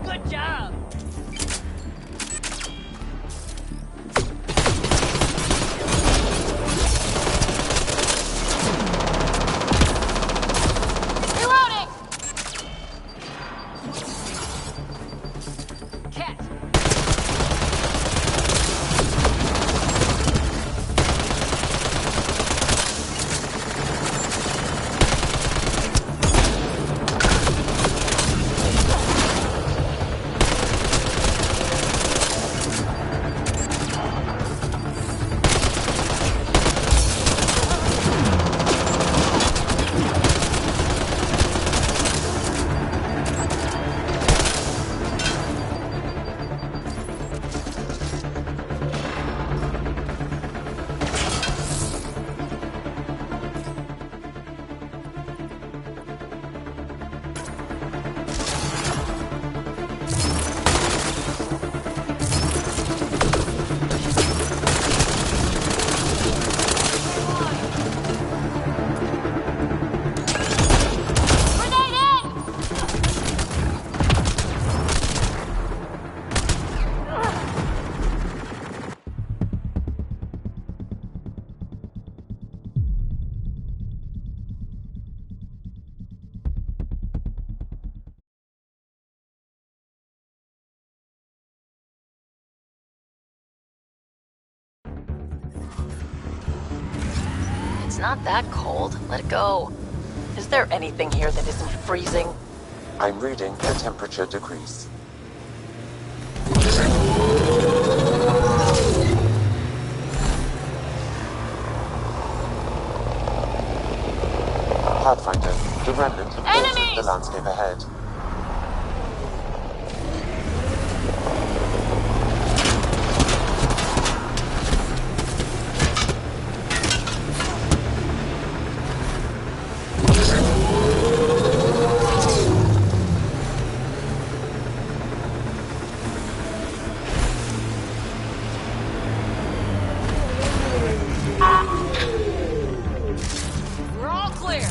Good job! Reloading! Cat! It's not that cold. Let it go. Is there anything here that isn't freezing? I'm reading a temperature decrease. Pathfinder, the remnant have altered the landscape ahead. We're all clear.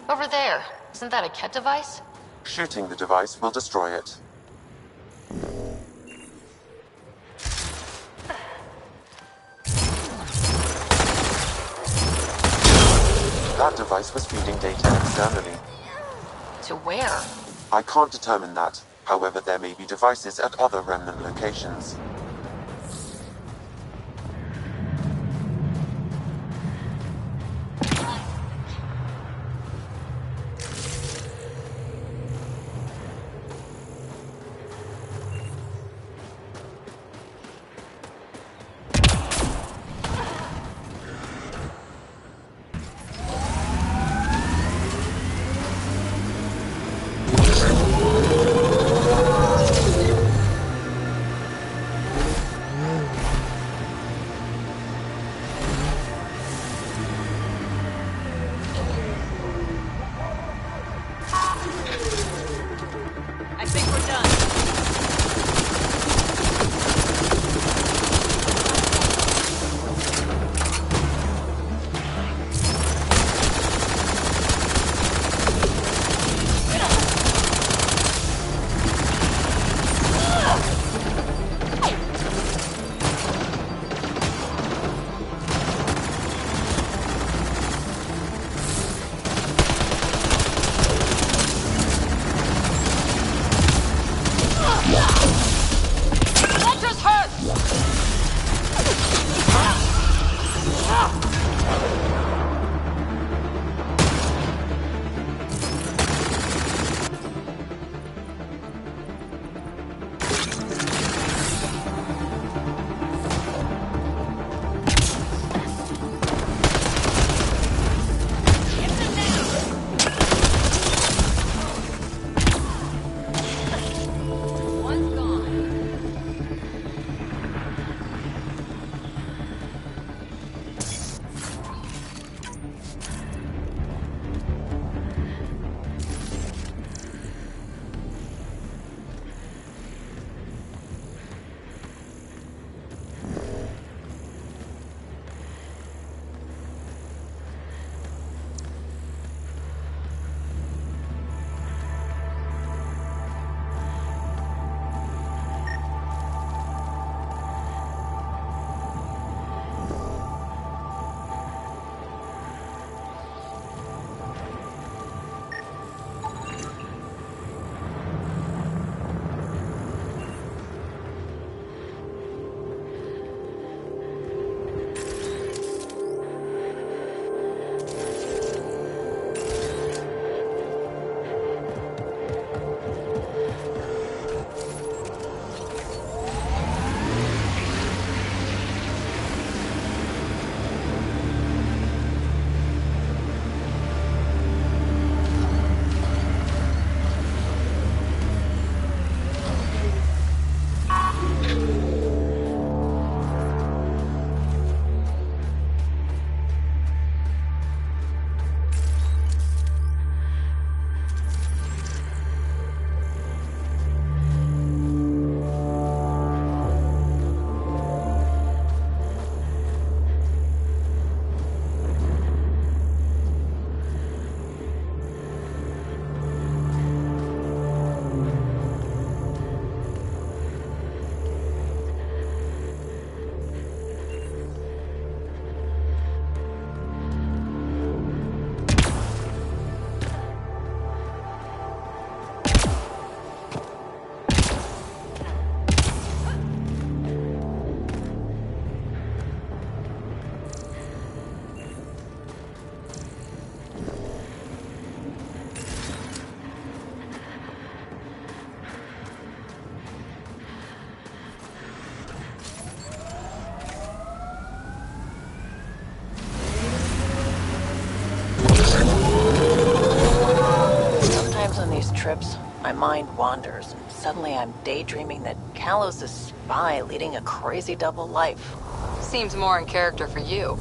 Over there. Isn't that a Ket device? Shooting the device will destroy it. That device was feeding data externally. To where? I can't determine that. However, there may be devices at other remnant locations. trips, my mind wanders, and suddenly I'm daydreaming that Callow's a spy leading a crazy double life. Seems more in character for you.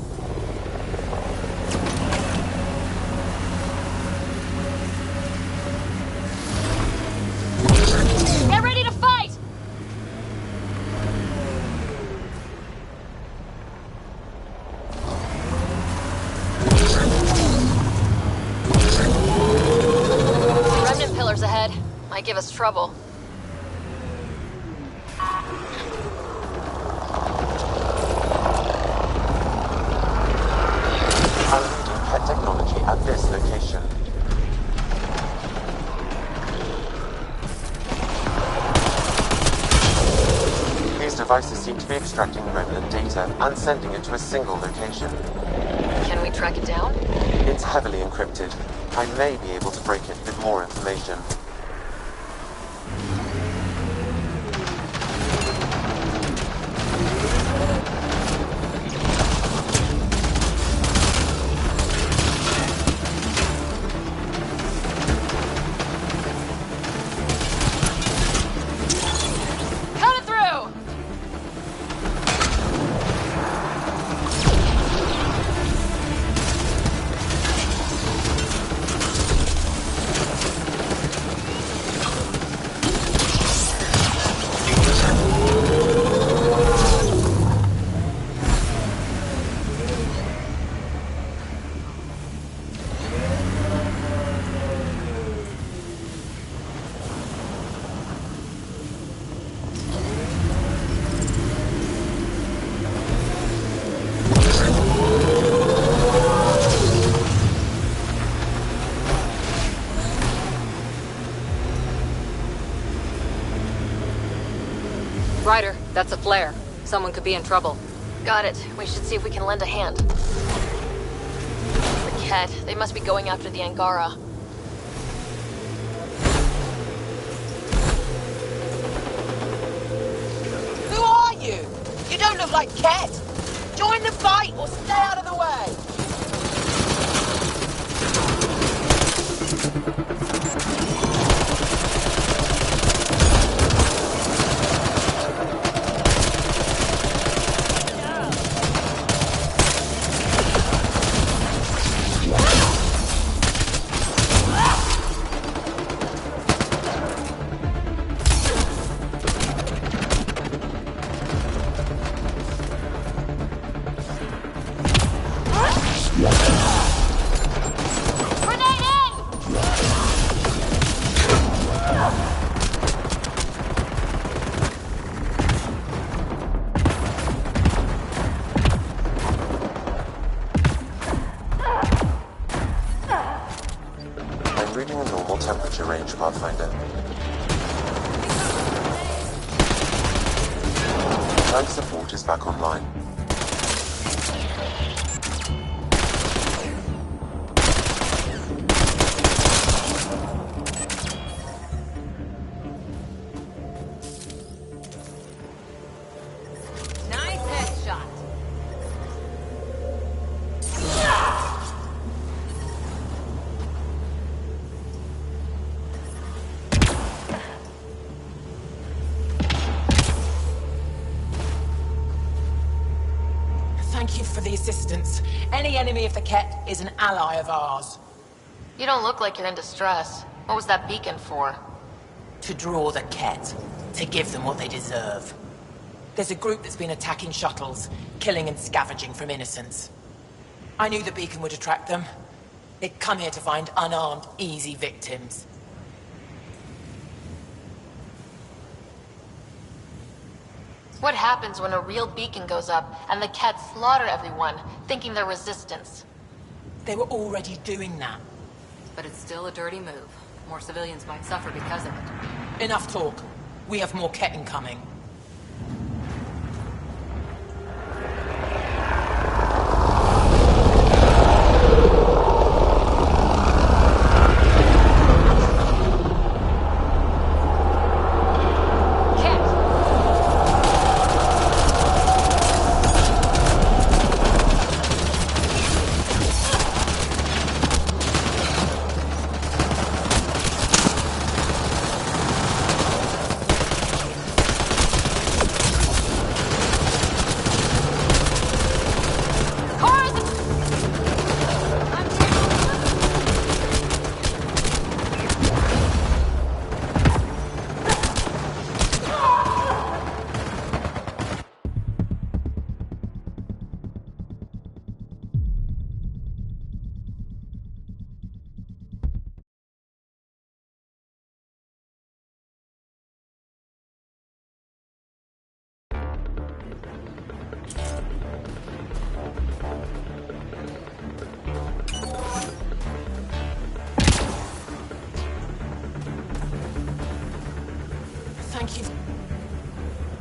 Get ready to fight! Remnant pillars ahead. Might give us trouble. Unleading pet technology at this location. These devices seem to be extracting remnant data and sending it to a single location. Can we track it down? It's heavily encrypted. I may be able to break it with more information. Cut it through! Ryder, that's a flare. Someone could be in trouble. Got it. We should see if we can lend a hand. The Ket. They must be going after the Angara. Who are you? You don't look like Ket. Join the fight or stay out of the way. I'm reading a normal temperature range, Pathfinder. Life support is back online. Nice headshot. Thank you for the assistance. Any enemy of the Ket is an ally of ours. You don't look like you're in distress. What was that beacon for? To draw the Ket. To give them what they deserve. There's a group that's been attacking shuttles, killing and scavenging from innocents. I knew the beacon would attract them. They'd come here to find unarmed, easy victims. What happens when a real beacon goes up and the Ket slaughter everyone, thinking they're resistance? They were already doing that. But it's still a dirty move. More civilians might suffer because of it. Enough talk. We have more Ket incoming. Thank you.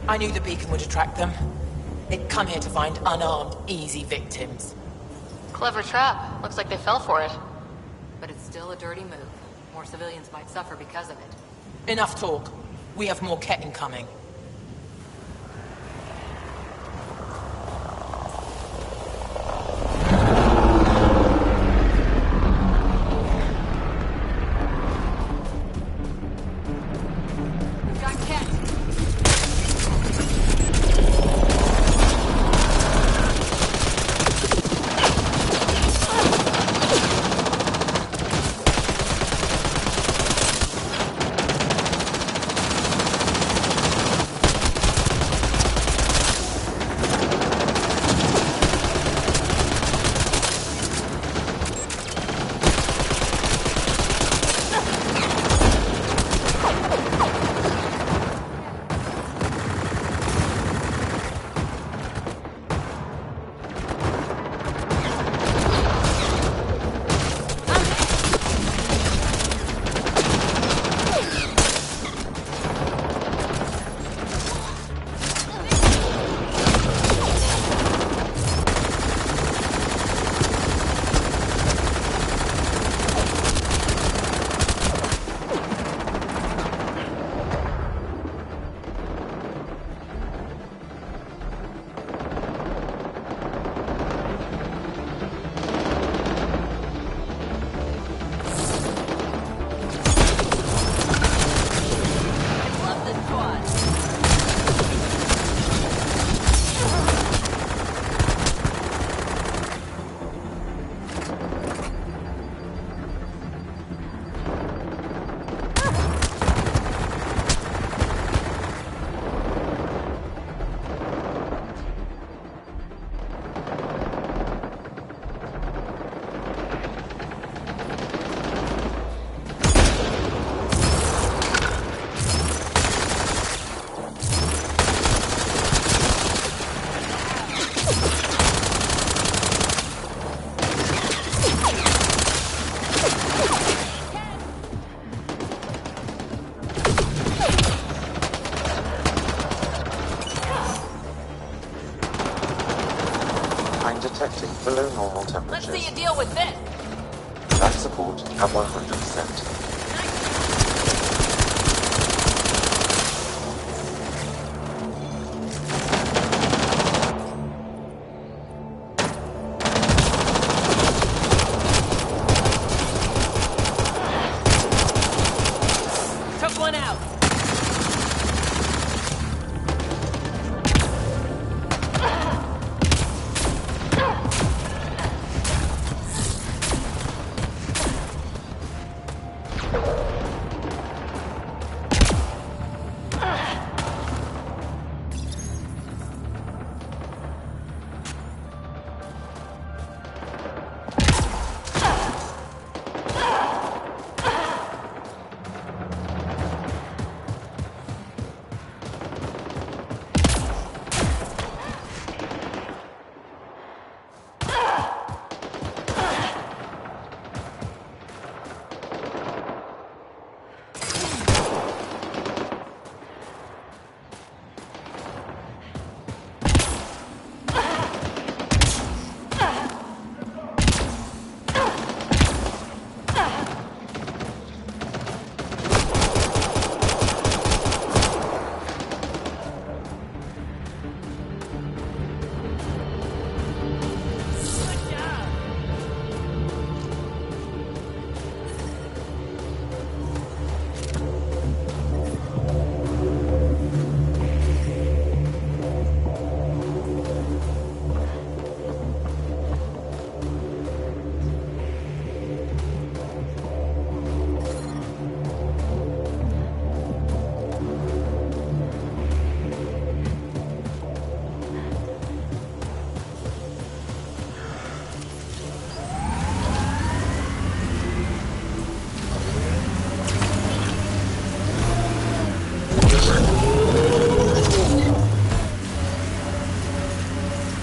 I knew the beacon would attract them. They'd come here to find unarmed, easy victims. Clever trap. Looks like they fell for it. But it's still a dirty move. More civilians might suffer because of it. Enough talk. We have more Ket incoming. detecting below normal temperatures. Let's see you deal with this. Life support at 100%. Took one out.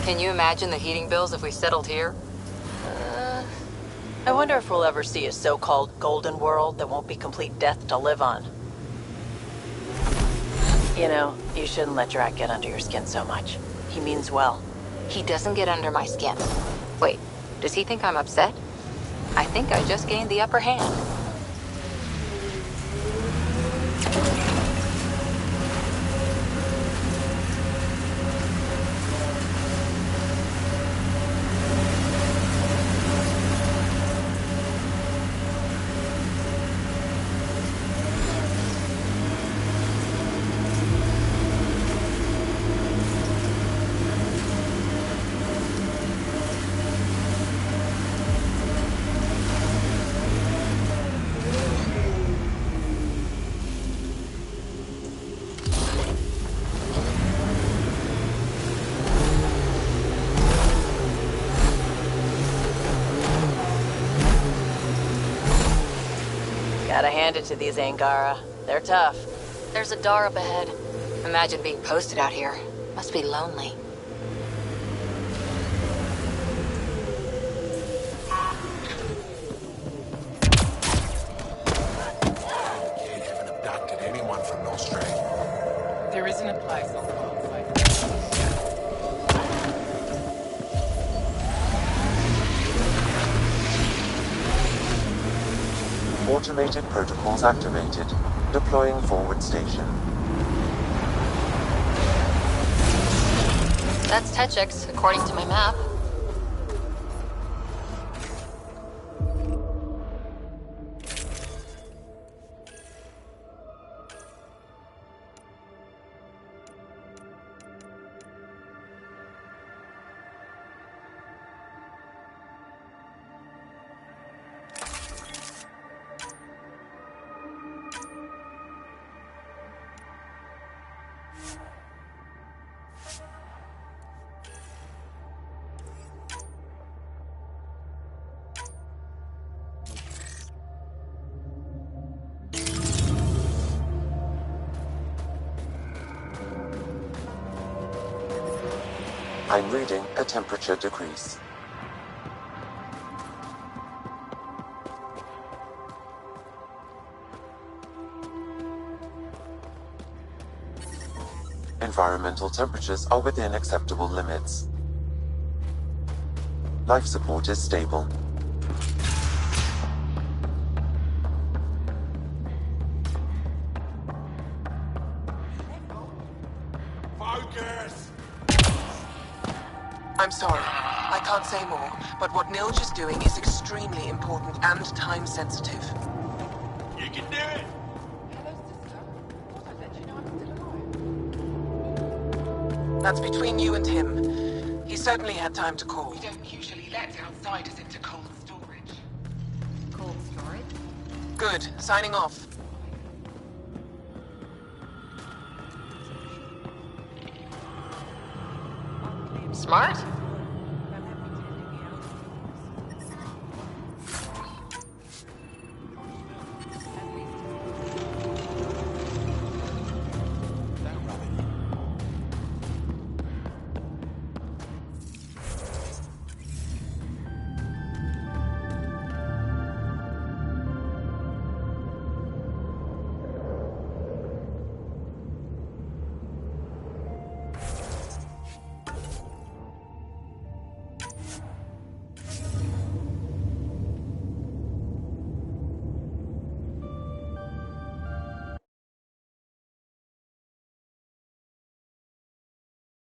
Can you imagine the heating bills if we settled here? I wonder if we'll ever see a so-called golden world that won't be complete death to live on. You know, you shouldn't let Drac get under your skin so much. He means well. He doesn't get under my skin. Wait, does he think I'm upset? I think I just gained the upper hand. Gotta hand it to these Angara. They're tough. There's a door up ahead. Imagine being posted out here. Must be lonely. They haven't abducted anyone from Australia. There isn't a place on the outside. Automated protocols activated. Deploying forward station. That's Techix, according to my map. I'm reading a temperature decrease. Environmental temperatures are within acceptable limits. Life support is stable. Focus! I'm sorry. I can't say more, but what Nilj is doing is extremely important and time-sensitive. You can do it! That's between you and him. He certainly had time to call. We don't usually let outsiders into cold storage. Cold storage? Good. Signing off. Smart?